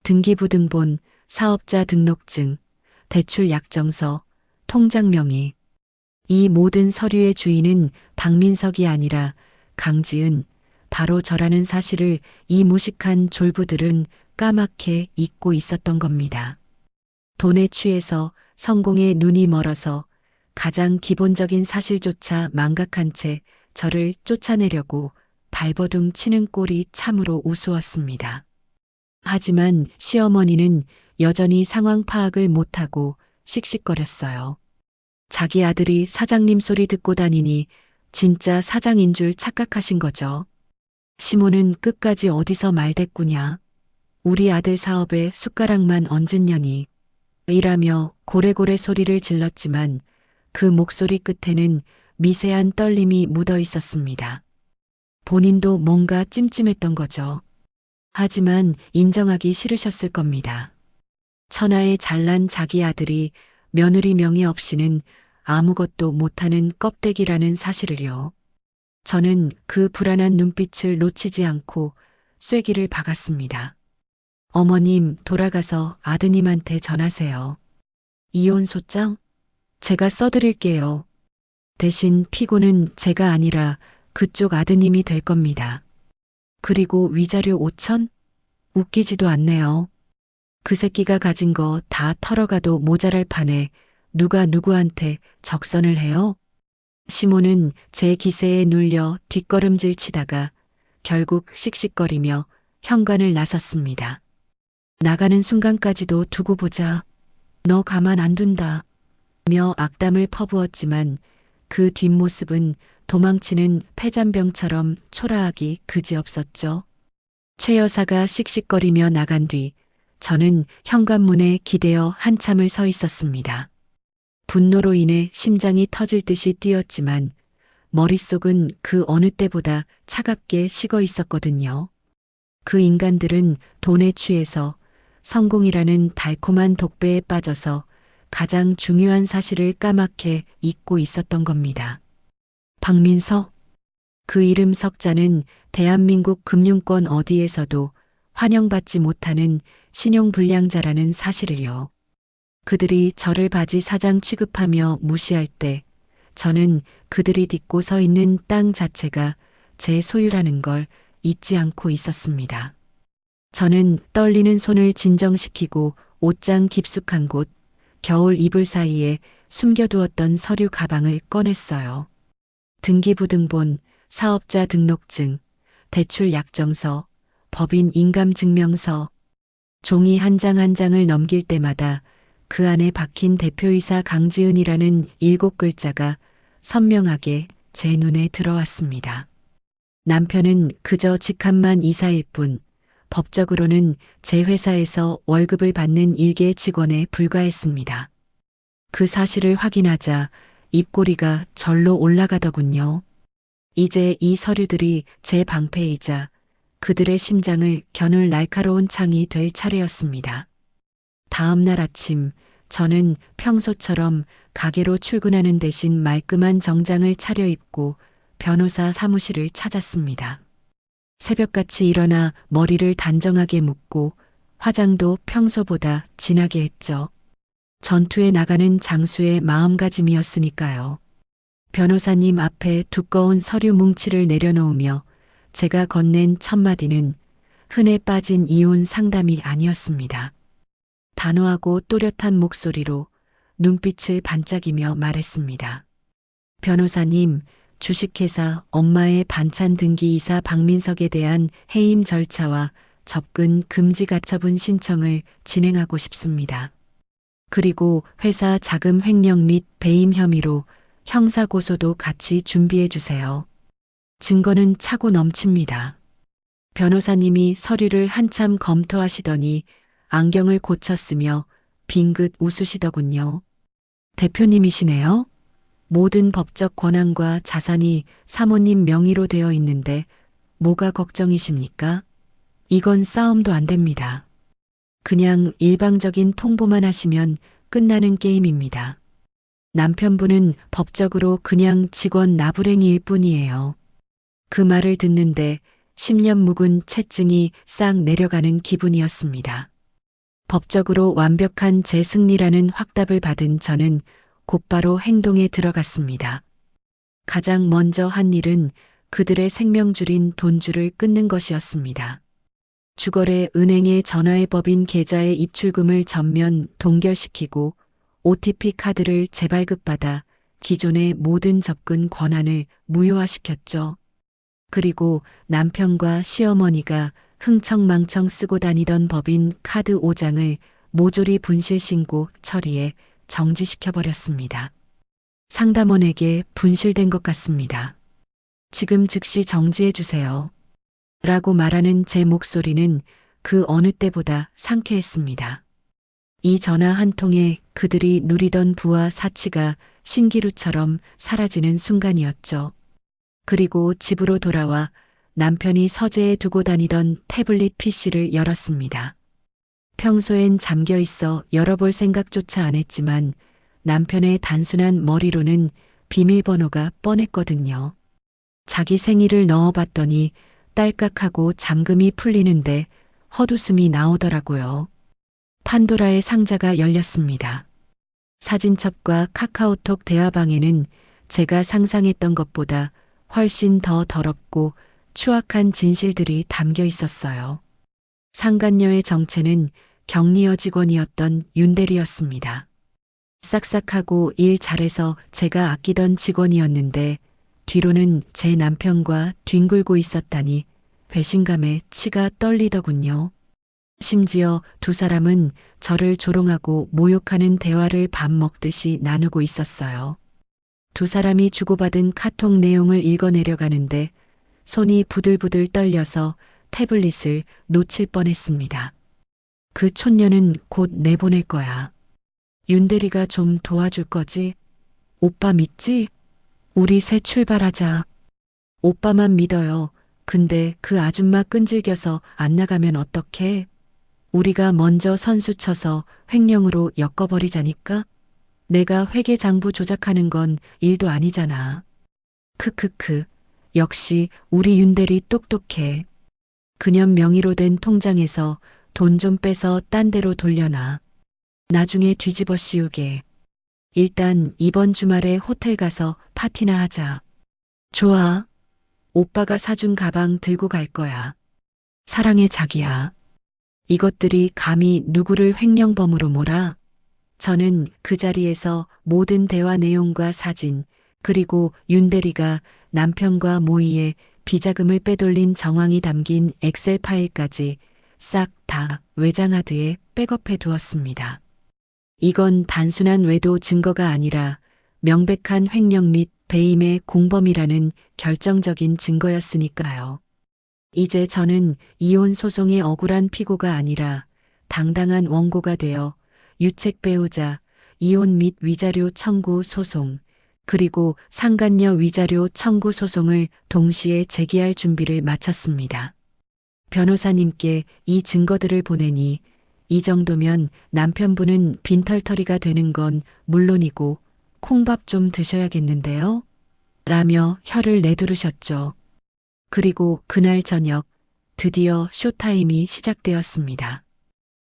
등기부등본, 사업자 등록증, 대출 약정서, 통장 명의. 이 모든 서류의 주인은 박민석이 아니라 강지은, 바로 저라는 사실을 이 무식한 졸부들은 까맣게 잊고 있었던 겁니다. 돈에 취해서 성공에 눈이 멀어서 가장 기본적인 사실조차 망각한 채 저를 쫓아내려고 발버둥 치는 꼴이 참으로 우스웠습니다. 하지만 시어머니는 여전히 상황 파악을 못하고 씩씩거렸어요. 자기 아들이 사장님 소리 듣고 다니니 진짜 사장인 줄 착각하신 거죠. 시모는 끝까지 어디서 말대꾸냐. 우리 아들 사업에 숟가락만 얹은 년이. 이라며 고래고래 소리를 질렀지만 그 목소리 끝에는 미세한 떨림이 묻어 있었습니다. 본인도 뭔가 찜찜했던 거죠. 하지만 인정하기 싫으셨을 겁니다. 천하에 잘난 자기 아들이 며느리 명의 없이는 아무것도 못하는 껍데기라는 사실을요. 저는 그 불안한 눈빛을 놓치지 않고 쐐기를 박았습니다. 어머님, 돌아가서 아드님한테 전하세요. 이혼 소장? 제가 써드릴게요. 대신 피고는 제가 아니라 그쪽 아드님이 될 겁니다. 그리고 위자료 5천? 웃기지도 않네요. 그 새끼가 가진 거 다 털어가도 모자랄 판에 누가 누구한테 적선을 해요? 시모는 제 기세에 눌려 뒷걸음질 치다가 결국 씩씩거리며 현관을 나섰습니다. 나가는 순간까지도 두고 보자. 너 가만 안 둔다. 며 악담을 퍼부었지만 그 뒷모습은 도망치는 폐잔병처럼 초라하기 그지없었죠. 최 여사가 씩씩거리며 나간 뒤 저는 현관문에 기대어 한참을 서 있었습니다. 분노로 인해 심장이 터질 듯이 뛰었지만 머릿속은 그 어느 때보다 차갑게 식어 있었거든요. 그 인간들은 돈에 취해서 성공이라는 달콤한 독배에 빠져서 가장 중요한 사실을 까맣게 잊고 있었던 겁니다. 박민석? 그 이름 석자는 대한민국 금융권 어디에서도 환영받지 못하는 신용불량자라는 사실을요. 그들이 저를 바지 사장 취급하며 무시할 때 저는 그들이 딛고 서 있는 땅 자체가 제 소유라는 걸 잊지 않고 있었습니다. 저는 떨리는 손을 진정시키고 옷장 깊숙한 곳, 겨울 이불 사이에 숨겨두었던 서류 가방을 꺼냈어요. 등기부등본, 사업자 등록증, 대출 약정서, 법인 인감증명서, 종이 한 장 한 장을 넘길 때마다 그 안에 박힌 대표이사 강지은이라는 7글자가 선명하게 제 눈에 들어왔습니다. 남편은 그저 직함만 이사일 뿐 법적으로는 제 회사에서 월급을 받는 일개 직원에 불과했습니다. 그 사실을 확인하자 입꼬리가 절로 올라가더군요. 이제 이 서류들이 제 방패이자 그들의 심장을 겨눌 날카로운 창이 될 차례였습니다. 다음 날 아침 저는 평소처럼 가게로 출근하는 대신 말끔한 정장을 차려입고 변호사 사무실을 찾았습니다. 새벽같이 일어나 머리를 단정하게 묶고 화장도 평소보다 진하게 했죠. 전투에 나가는 장수의 마음가짐이었으니까요. 변호사님 앞에 두꺼운 서류 뭉치를 내려놓으며 제가 건넨 첫 마디는 흔해 빠진 이혼 상담이 아니었습니다. 단호하고 또렷한 목소리로 눈빛을 반짝이며 말했습니다. 변호사님, 주식회사 엄마의 반찬 등기이사 박민석에 대한 해임 절차와 접근 금지 가처분 신청을 진행하고 싶습니다. 그리고 회사 자금 횡령 및 배임 혐의로 형사고소도 같이 준비해 주세요. 증거는 차고 넘칩니다. 변호사님이 서류를 한참 검토하시더니 안경을 고쳤으며 빙긋 웃으시더군요. 대표님이시네요. 모든 법적 권한과 자산이 사모님 명의로 되어 있는데 뭐가 걱정이십니까? 이건 싸움도 안 됩니다. 그냥 일방적인 통보만 하시면 끝나는 게임입니다. 남편분은 법적으로 그냥 직원 나부랭이일 뿐이에요. 그 말을 듣는데 10년 묵은 채증이 싹 내려가는 기분이었습니다. 법적으로 완벽한 제 승리라는 확답을 받은 저는 곧바로 행동에 들어갔습니다. 가장 먼저 한 일은 그들의 생명줄인 돈줄을 끊는 것이었습니다. 주거래 은행의 전화의 법인 계좌의 입출금을 전면 동결시키고 OTP 카드를 재발급받아 기존의 모든 접근 권한을 무효화시켰죠. 그리고 남편과 시어머니가 흥청망청 쓰고 다니던 법인 카드 5장을 모조리 분실 신고 처리해 정지시켜버렸습니다. 상담원에게 분실된 것 같습니다. 지금 즉시 정지해 주세요. 라고 말하는 제 목소리는 그 어느 때보다 상쾌했습니다. 이 전화 한 통에 그들이 누리던 부와 사치가 신기루처럼 사라지는 순간이었죠. 그리고 집으로 돌아와 남편이 서재에 두고 다니던 태블릿 PC를 열었습니다. 평소엔 잠겨 있어 열어볼 생각조차 안 했지만 남편의 단순한 머리로는 비밀번호가 뻔했거든요. 자기 생일을 넣어봤더니 딸깍하고 잠금이 풀리는데 헛웃음이 나오더라고요. 판도라의 상자가 열렸습니다. 사진첩과 카카오톡 대화방에는 제가 상상했던 것보다 훨씬 더 더럽고 추악한 진실들이 담겨 있었어요. 상간녀의 정체는 격리여 직원이었던 윤대리였습니다. 싹싹하고 일 잘해서 제가 아끼던 직원이었는데 뒤로는 제 남편과 뒹굴고 있었다니 배신감에 치가 떨리더군요. 심지어 두 사람은 저를 조롱하고 모욕하는 대화를 밥 먹듯이 나누고 있었어요. 두 사람이 주고받은 카톡 내용을 읽어내려가는데 손이 부들부들 떨려서 태블릿을 놓칠 뻔했습니다. 그 촌녀는 곧 내보낼 거야. 윤대리가 좀 도와줄 거지? 오빠 믿지? 우리 새 출발하자. 오빠만 믿어요. 근데 그 아줌마 끈질겨서 안 나가면 어떡해? 우리가 먼저 선수 쳐서 횡령으로 엮어버리자니까? 내가 회계장부 조작하는 건 일도 아니잖아. 크크크. 역시 우리 윤대리 똑똑해. 그년 명의로 된 통장에서 돈 좀 빼서 딴 데로 돌려놔. 나중에 뒤집어 씌우게. 일단 이번 주말에 호텔 가서 파티나 하자. 좋아. 오빠가 사준 가방 들고 갈 거야. 사랑해 자기야. 이것들이 감히 누구를 횡령범으로 몰아? 저는 그 자리에서 모든 대화 내용과 사진, 그리고 윤대리가 남편과 모의에 비자금을 빼돌린 정황이 담긴 엑셀 파일까지 싹 다 외장하드에 백업해 두었습니다. 이건 단순한 외도 증거가 아니라 명백한 횡령 및 배임의 공범이라는 결정적인 증거였으니까요. 이제 저는 이혼 소송의 억울한 피고가 아니라 당당한 원고가 되어 유책 배우자, 이혼 및 위자료 청구 소송, 그리고 상간녀 위자료 청구 소송을 동시에 제기할 준비를 마쳤습니다. 변호사님께 이 증거들을 보내니 이 정도면 남편분은 빈털터리가 되는 건 물론이고 콩밥 좀 드셔야겠는데요? 라며 혀를 내두르셨죠. 그리고 그날 저녁 드디어 쇼타임이 시작되었습니다.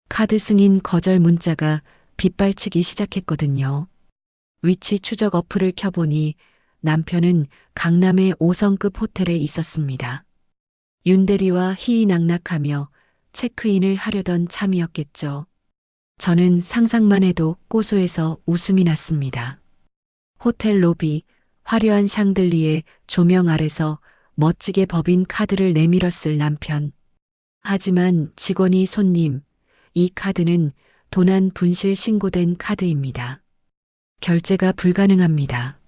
카드 승인 거절 문자가 빗발치기 시작했거든요. 위치 추적 어플을 켜보니 남편은 강남의 5성급 호텔에 있었습니다. 윤대리와 희희낙낙하며 체크인을 하려던 참이었겠죠. 저는 상상만 해도 고소해서 웃음이 났습니다. 호텔 로비, 화려한 샹들리에 조명 아래서 멋지게 법인 카드를 내밀었을 남편. 하지만 직원이 손님, 이 카드는 도난 분실 신고된 카드입니다. 결제가 불가능합니다.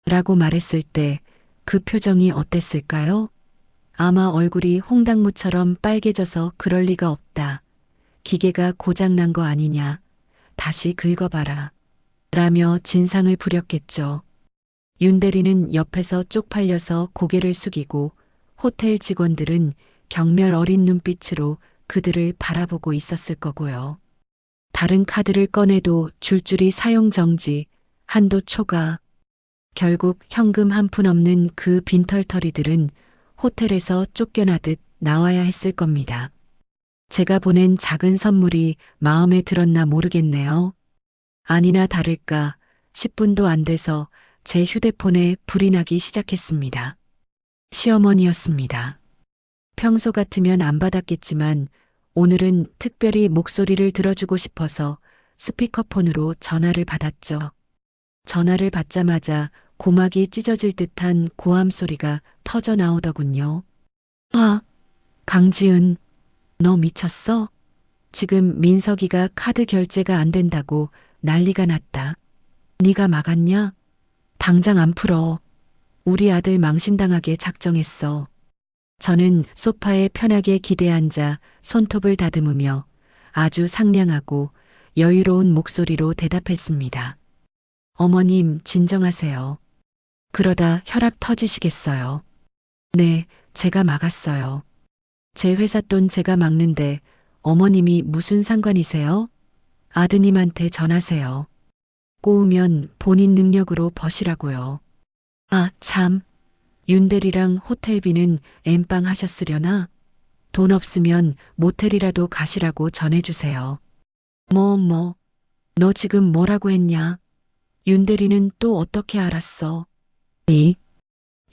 라고 말했을 때 그 표정이 어땠을까요? 아마 얼굴이 홍당무처럼 빨개져서 그럴 리가 없다. 기계가 고장난 거 아니냐. 다시 긁어봐라. 라며 진상을 부렸겠죠. 윤대리는 옆에서 쪽팔려서 고개를 숙이고 호텔 직원들은 경멸 어린 눈빛으로 그들을 바라보고 있었을 거고요. 다른 카드를 꺼내도 줄줄이 사용 정지, 한도 초과. 결국 현금 한 푼 없는 그 빈털터리들은 호텔에서 쫓겨나듯 나와야 했을 겁니다. 제가 보낸 작은 선물이 마음에 들었나 모르겠네요. 아니나 다를까 10분도 안 돼서 제 휴대폰에 불이 나기 시작했습니다. 시어머니였습니다. 평소 같으면 안 받았겠지만 오늘은 특별히 목소리를 들어주고 싶어서 스피커폰으로 전화를 받았죠. 전화를 받자마자 고막이 찢어질 듯한 고함 소리가 터져 나오더군요. 아, 강지은, 너 미쳤어? 지금 민석이가 카드 결제가 안 된다고 난리가 났다. 네가 막았냐? 당장 안 풀어. 우리 아들 망신당하게 작정했어. 저는 소파에 편하게 기대 앉아 손톱을 다듬으며 아주 상냥하고 여유로운 목소리로 대답했습니다. 어머님, 진정하세요. 그러다 혈압 터지시겠어요. 네, 제가 막았어요. 제 회사 돈 제가 막는데 어머님이 무슨 상관이세요? 아드님한테 전하세요. 꼬우면 본인 능력으로 버시라고요. 아, 참. 윤대리랑 호텔비는 엠빵 하셨으려나? 돈 없으면 모텔이라도 가시라고 전해주세요. 너 지금 뭐라고 했냐? 윤대리는 또 어떻게 알았어?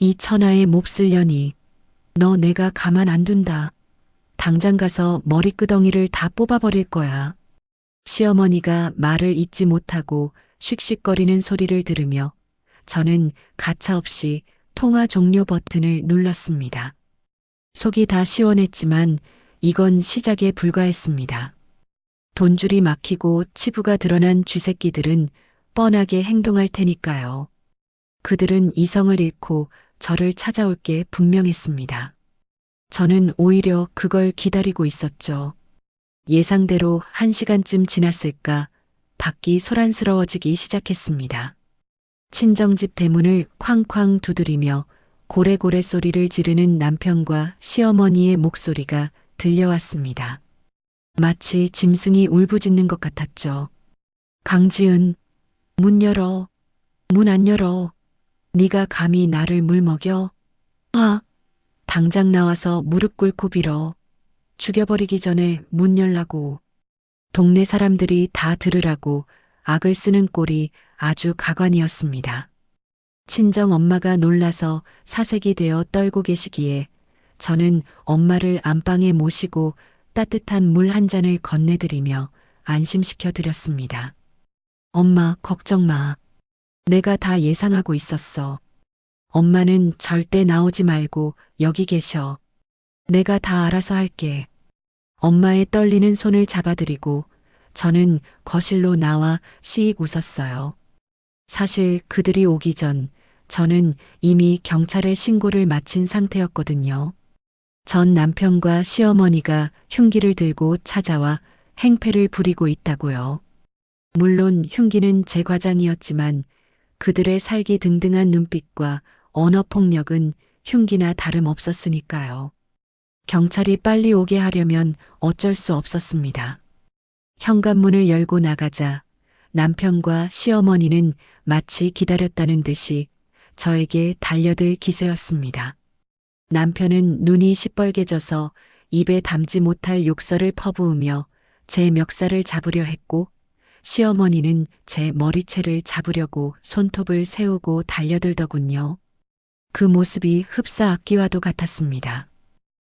이 천하의 몹쓸 년이. 너 내가 가만 안 둔다. 당장 가서 머리끄덩이를 다 뽑아버릴 거야. 시어머니가 말을 잇지 못하고 씩씩거리는 소리를 들으며 저는 가차없이 통화 종료 버튼을 눌렀습니다. 속이 다 시원했지만 이건 시작에 불과했습니다. 돈줄이 막히고 치부가 드러난 쥐새끼들은 뻔하게 행동할 테니까요. 그들은 이성을 잃고 저를 찾아올 게 분명했습니다. 저는 오히려 그걸 기다리고 있었죠. 예상대로 1시간쯤 지났을까 밖이 소란스러워지기 시작했습니다. 친정집 대문을 쾅쾅 두드리며 고래고래 소리를 지르는 남편과 시어머니의 목소리가 들려왔습니다. 마치 짐승이 울부짖는 것 같았죠. 강지은, 문 열어. 문 안 열어. 네가 감히 나를 물먹여? 아, 당장 나와서 무릎 꿇고 빌어. 죽여버리기 전에 문 열라고. 동네 사람들이 다 들으라고 악을 쓰는 꼴이 아주 가관이었습니다. 친정 엄마가 놀라서 사색이 되어 떨고 계시기에 저는 엄마를 안방에 모시고 따뜻한 물 한 잔을 건네드리며 안심시켜 드렸습니다. 엄마, 걱정 마. 내가 다 예상하고 있었어. 엄마는 절대 나오지 말고 여기 계셔. 내가 다 알아서 할게. 엄마의 떨리는 손을 잡아드리고 저는 거실로 나와 씩 웃었어요. 사실 그들이 오기 전 저는 이미 경찰에 신고를 마친 상태였거든요. 전 남편과 시어머니가 흉기를 들고 찾아와 행패를 부리고 있다고요. 물론 흉기는 제 과장이었지만 그들의 살기 등등한 눈빛과 언어폭력은 흉기나 다름없었으니까요. 경찰이 빨리 오게 하려면 어쩔 수 없었습니다. 현관문을 열고 나가자 남편과 시어머니는 마치 기다렸다는 듯이 저에게 달려들 기세였습니다. 남편은 눈이 시뻘개져서 입에 담지 못할 욕설을 퍼부으며 제 멱살을 잡으려 했고 시어머니는 제 머리채를 잡으려고 손톱을 세우고 달려들더군요. 그 모습이 흡사 악기와도 같았습니다.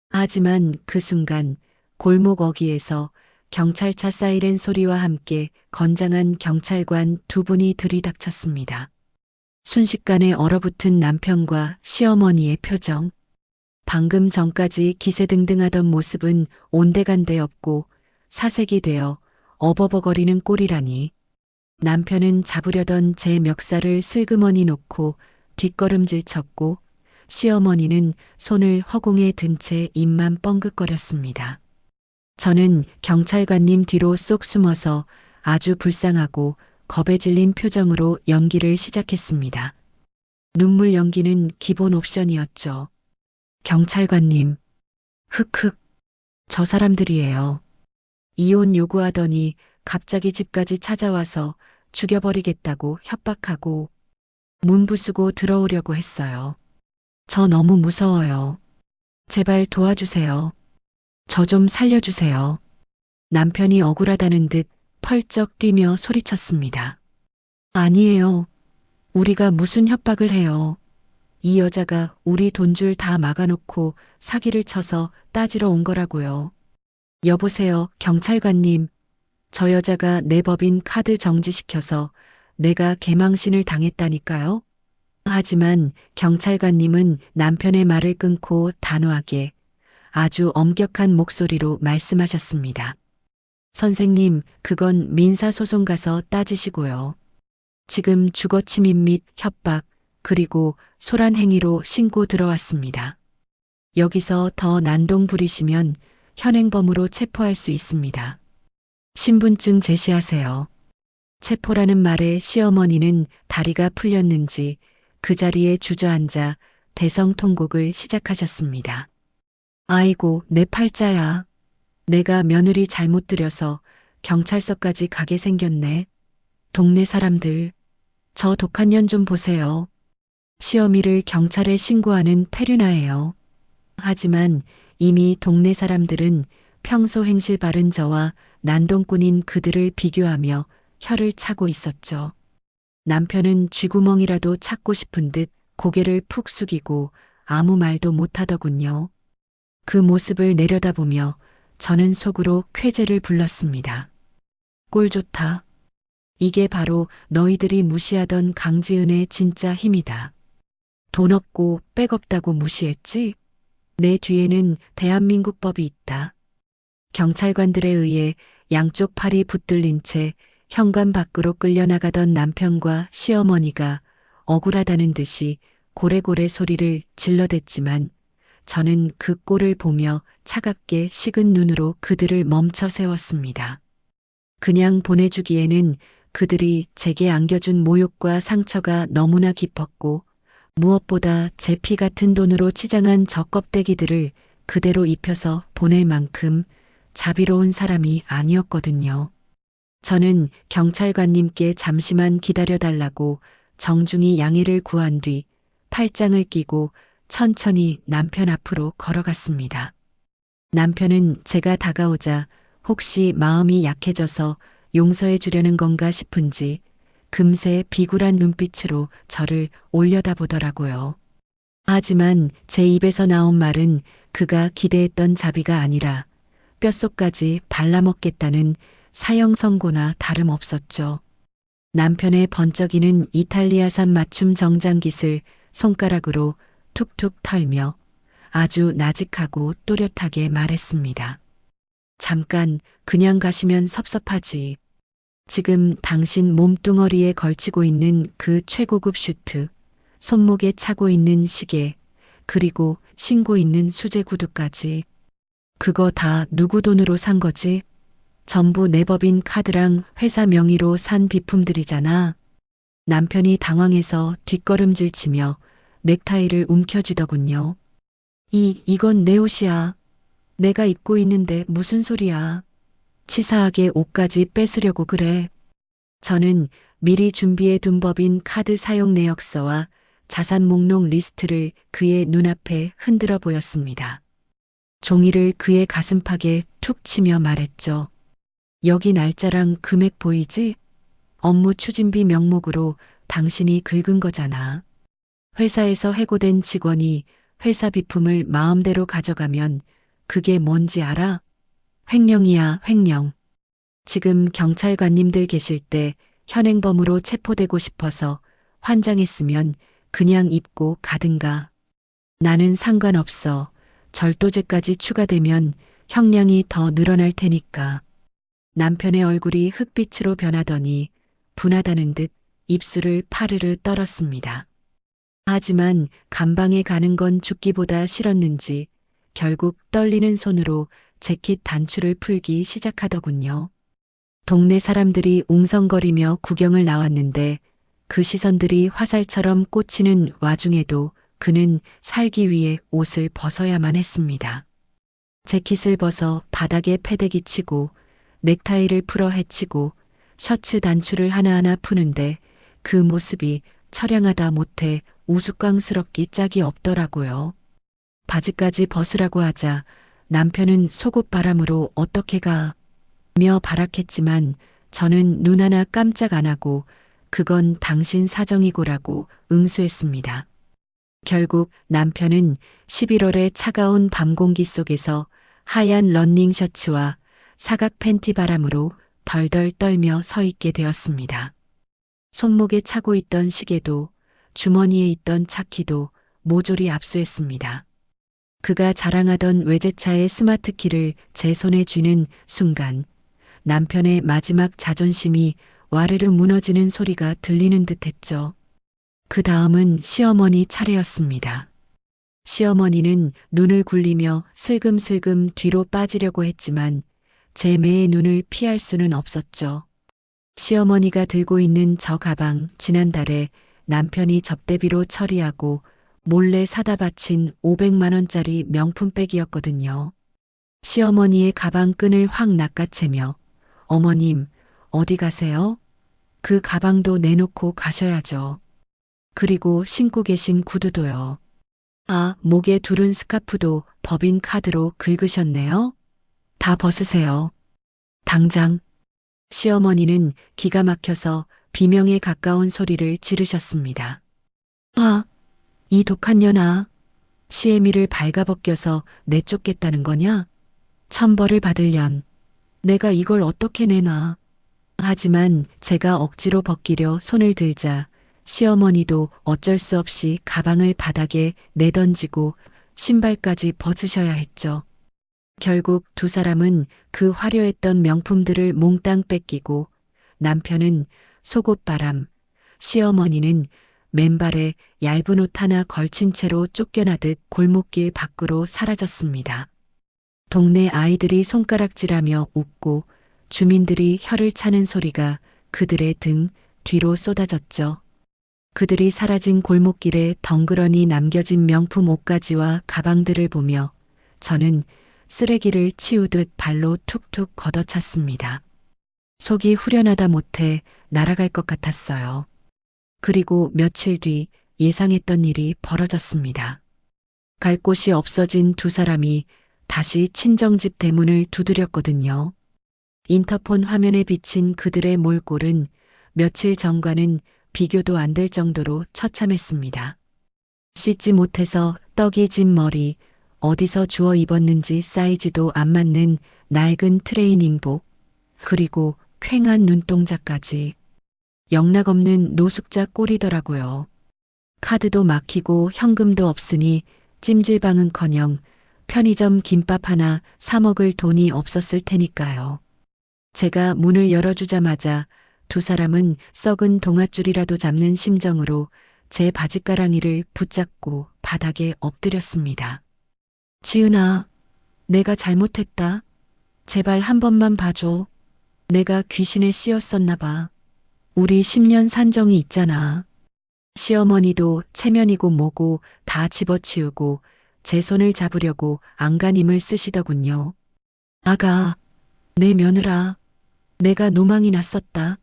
하지만 그 순간 골목 어귀에서 경찰차 사이렌 소리와 함께 건장한 경찰관 두 분이 들이닥쳤습니다. 순식간에 얼어붙은 남편과 시어머니의 표정. 방금 전까지 기세등등하던 모습은 온데간데 없고 사색이 되어 어버버거리는 꼴이라니. 남편은 잡으려던 제 멱살을 슬그머니 놓고 뒷걸음질 쳤고 시어머니는 손을 허공에 든 채 입만 뻥긋거렸습니다. 저는 경찰관님 뒤로 쏙 숨어서 아주 불쌍하고 겁에 질린 표정으로 연기를 시작했습니다. 눈물 연기는 기본 옵션이었죠. 경찰관님, 흑흑, 저 사람들이에요. 이혼 요구하더니 갑자기 집까지 찾아와서 죽여버리겠다고 협박하고 문 부수고 들어오려고 했어요. 저 너무 무서워요. 제발 도와주세요. 저 좀 살려주세요. 남편이 억울하다는 듯 펄쩍 뛰며 소리쳤습니다. 아니에요. 우리가 무슨 협박을 해요. 이 여자가 우리 돈줄 다 막아놓고 사기를 쳐서 따지러 온 거라고요. 여보세요, 경찰관님. 저 여자가 내 법인 카드 정지시켜서 내가 개망신을 당했다니까요. 하지만 경찰관님은 남편의 말을 끊고 단호하게 아주 엄격한 목소리로 말씀하셨습니다. 선생님, 그건 민사소송 가서 따지시고요. 지금 주거침입 및 협박, 그리고 소란 행위로 신고 들어왔습니다. 여기서 더 난동 부리시면 현행범으로 체포할 수 있습니다. 신분증 제시하세요. 체포라는 말에 시어머니는 다리가 풀렸는지 그 자리에 주저앉아 대성통곡을 시작하셨습니다. 아이고, 내 팔자야. 내가 며느리 잘못 들여서 경찰서까지 가게 생겼네. 동네 사람들, 저 독한 년 좀 보세요. 시어미를 경찰에 신고하는 페류나예요. 하지만 이미 동네 사람들은 평소 행실 바른 저와 난동꾼인 그들을 비교하며 혀를 차고 있었죠. 남편은 쥐구멍이라도 찾고 싶은 듯 고개를 푹 숙이고 아무 말도 못하더군요. 그 모습을 내려다보며 저는 속으로 쾌재를 불렀습니다. 꼴 좋다. 이게 바로 너희들이 무시하던 강지은의 진짜 힘이다. 돈 없고 백 없다고 무시했지? 내 뒤에는 대한민국 법이 있다. 경찰관들에 의해 양쪽 팔이 붙들린 채 현관 밖으로 끌려나가던 남편과 시어머니가 억울하다는 듯이 고래고래 소리를 질러댔지만 저는 그 꼴을 보며 차갑게 식은 눈으로 그들을 멈춰 세웠습니다. 그냥 보내주기에는 그들이 제게 안겨준 모욕과 상처가 너무나 깊었고 무엇보다 제 피 같은 돈으로 치장한 저 껍데기들을 그대로 입혀서 보낼 만큼 자비로운 사람이 아니었거든요. 저는 경찰관님께 잠시만 기다려달라고 정중히 양해를 구한 뒤 팔짱을 끼고 천천히 남편 앞으로 걸어갔습니다. 남편은 제가 다가오자 혹시 마음이 약해져서 용서해 주려는 건가 싶은지 금세 비굴한 눈빛으로 저를 올려다보더라고요. 하지만 제 입에서 나온 말은 그가 기대했던 자비가 아니라 뼛속까지 발라먹겠다는 사형 선고나 다름없었죠. 남편의 번쩍이는 이탈리아산 맞춤 정장깃을 손가락으로 툭툭 털며 아주 나직하고 또렷하게 말했습니다. 잠깐 그냥 가시면 섭섭하지. 지금 당신 몸뚱어리에 걸치고 있는 그 최고급 슈트, 손목에 차고 있는 시계, 그리고 신고 있는 수제 구두까지. 그거 다 누구 돈으로 산 거지? 전부 내 법인 카드랑 회사 명의로 산 비품들이잖아. 남편이 당황해서 뒷걸음질 치며 넥타이를 움켜쥐더군요. 이건 내 옷이야. 내가 입고 있는데 무슨 소리야. 치사하게 옷까지 뺏으려고 그래. 저는 미리 준비해 둔 법인 카드 사용 내역서와 자산 목록 리스트를 그의 눈앞에 흔들어 보였습니다. 종이를 그의 가슴팍에 툭 치며 말했죠. 여기 날짜랑 금액 보이지? 업무 추진비 명목으로 당신이 긁은 거잖아. 회사에서 해고된 직원이 회사 비품을 마음대로 가져가면 그게 뭔지 알아? 횡령이야, 횡령. 지금 경찰관님들 계실 때 현행범으로 체포되고 싶어서 환장했으면 그냥 입고 가든가. 나는 상관없어. 절도죄까지 추가되면 형량이 더 늘어날 테니까. 남편의 얼굴이 흑빛으로 변하더니 분하다는 듯 입술을 파르르 떨었습니다. 하지만 감방에 가는 건 죽기보다 싫었는지 결국 떨리는 손으로 재킷 단추를 풀기 시작하더군요. 동네 사람들이 웅성거리며 구경을 나왔는데 그 시선들이 화살처럼 꽂히는 와중에도 그는 살기 위해 옷을 벗어야만 했습니다. 재킷을 벗어 바닥에 패대기 치고 넥타이를 풀어 헤치고 셔츠 단추를 하나하나 푸는데 그 모습이 처량하다 못해 우스꽝스럽기 짝이 없더라고요. 바지까지 벗으라고 하자 남편은 속옷 바람으로 어떻게 가? 며 발악했지만 저는 눈 하나 깜짝 안 하고 그건 당신 사정이고라고 응수했습니다. 결국 남편은 11월의 차가운 밤 공기 속에서 하얀 러닝 셔츠와 사각 팬티 바람으로 덜덜 떨며 서 있게 되었습니다. 손목에 차고 있던 시계도 주머니에 있던 차키도 모조리 압수했습니다. 그가 자랑하던 외제차의 스마트키를 제 손에 쥐는 순간 남편의 마지막 자존심이 와르르 무너지는 소리가 들리는 듯 했죠. 그 다음은 시어머니 차례였습니다. 시어머니는 눈을 굴리며 슬금슬금 뒤로 빠지려고 했지만 제 매의 눈을 피할 수는 없었죠. 시어머니가 들고 있는 저 가방 지난달에 남편이 접대비로 처리하고 몰래 사다 바친 500만 원짜리 명품백이었거든요. 시어머니의 가방 끈을 확 낚아채며 어머님 어디 가세요? 그 가방도 내놓고 가셔야죠. 그리고 신고 계신 구두도요. 아, 목에 두른 스카프도 법인 카드로 긁으셨네요. 다 벗으세요. 당장. 시어머니는 기가 막혀서 비명에 가까운 소리를 지르셨습니다. 아, 이 독한 년아. 시애미를 발가벗겨서 내쫓겠다는 거냐? 천벌을 받을 년. 내가 이걸 어떻게 내놔. 하지만 제가 억지로 벗기려 손을 들자 시어머니도 어쩔 수 없이 가방을 바닥에 내던지고 신발까지 벗으셔야 했죠. 결국 두 사람은 그 화려했던 명품들을 몽땅 뺏기고 남편은 속옷바람, 시어머니는 맨발에 얇은 옷 하나 걸친 채로 쫓겨나듯 골목길 밖으로 사라졌습니다. 동네 아이들이 손가락질하며 웃고 주민들이 혀를 차는 소리가 그들의 등 뒤로 쏟아졌죠. 그들이 사라진 골목길에 덩그러니 남겨진 명품 옷가지와 가방들을 보며 저는 쓰레기를 치우듯 발로 툭툭 걷어찼습니다. 속이 후련하다 못해 날아갈 것 같았어요. 그리고 며칠 뒤 예상했던 일이 벌어졌습니다. 갈 곳이 없어진 두 사람이 다시 친정집 대문을 두드렸거든요. 인터폰 화면에 비친 그들의 몰골은 며칠 전과는 비교도 안 될 정도로 처참했습니다. 씻지 못해서 떡이 진 머리, 어디서 주워 입었는지 사이즈도 안 맞는 낡은 트레이닝복, 그리고 퀭한 눈동자까지. 영락없는 노숙자 꼴이더라고요. 카드도 막히고 현금도 없으니 찜질방은커녕 편의점 김밥 하나 사 먹을 돈이 없었을 테니까요. 제가 문을 열어주자마자 두 사람은 썩은 동아줄이라도 잡는 심정으로 제 바짓가랑이를 붙잡고 바닥에 엎드렸습니다. 지은아, 내가 잘못했다. 제발 한 번만 봐줘. 내가 귀신에 씌었었나 봐. 우리 10년 산정이 있잖아. 시어머니도 체면이고 뭐고 다 집어치우고 제 손을 잡으려고 안간힘을 쓰시더군요. 아가, 내 며느라, 내가 노망이 났었다.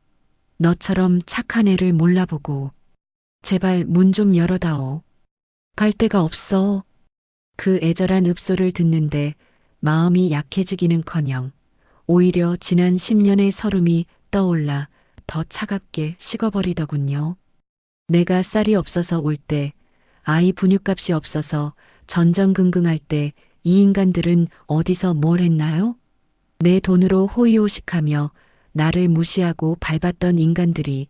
너처럼 착한 애를 몰라보고. 제발 문 좀 열어다오. 갈 데가 없어. 그 애절한 읍소를 듣는데 마음이 약해지기는커녕 오히려 지난 10년의 서름이 떠올라 더 차갑게 식어버리더군요. 내가 쌀이 없어서 올 때, 아이 분유값이 없어서 전전긍긍할 때 이 인간들은 어디서 뭘 했나요? 내 돈으로 호의호식하며 나를 무시하고 밟았던 인간들이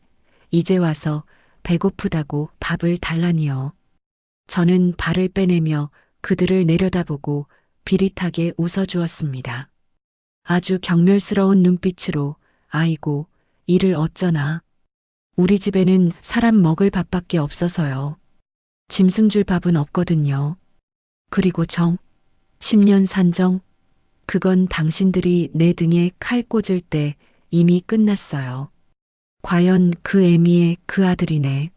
이제 와서 배고프다고 밥을 달라니요. 저는 발을 빼내며 그들을 내려다보고 비릿하게 웃어주었습니다. 아주 경멸스러운 눈빛으로 아이고 이를 어쩌나. 우리 집에는 사람 먹을 밥밖에 없어서요. 짐승 줄 밥은 없거든요. 그리고 10년 산정, 그건 당신들이 내 등에 칼 꽂을 때 이미 끝났어요. 과연 그 애미의 그 아들이네.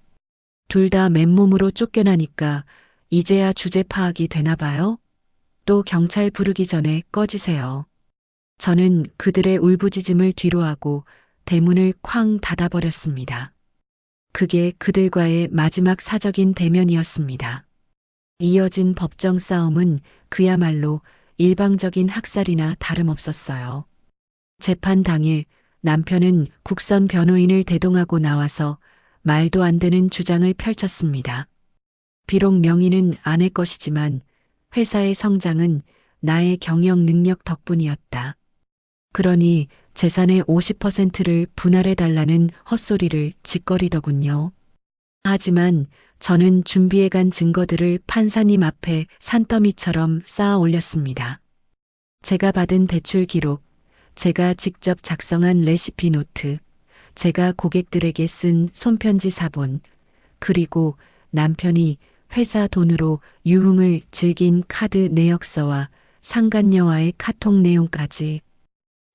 둘 다 맨몸으로 쫓겨나니까 이제야 주제 파악이 되나 봐요. 또 경찰 부르기 전에 꺼지세요. 저는 그들의 울부짖음을 뒤로하고 대문을 쾅 닫아버렸습니다. 그게 그들과의 마지막 사적인 대면이었습니다. 이어진 법정 싸움은 그야말로 일방적인 학살이나 다름없었어요. 재판 당일 남편은 국선 변호인을 대동하고 나와서 말도 안 되는 주장을 펼쳤습니다. 비록 명의는 아내 것이지만 회사의 성장은 나의 경영 능력 덕분이었다. 그러니 재산의 50%를 분할해 달라는 헛소리를 짓거리더군요. 하지만 저는 준비해간 증거들을 판사님 앞에 산더미처럼 쌓아 올렸습니다. 제가 받은 대출 기록, 제가 직접 작성한 레시피 노트, 제가 고객들에게 쓴 손편지 사본, 그리고 남편이 회사 돈으로 유흥을 즐긴 카드 내역서와 상간녀와의 카톡 내용까지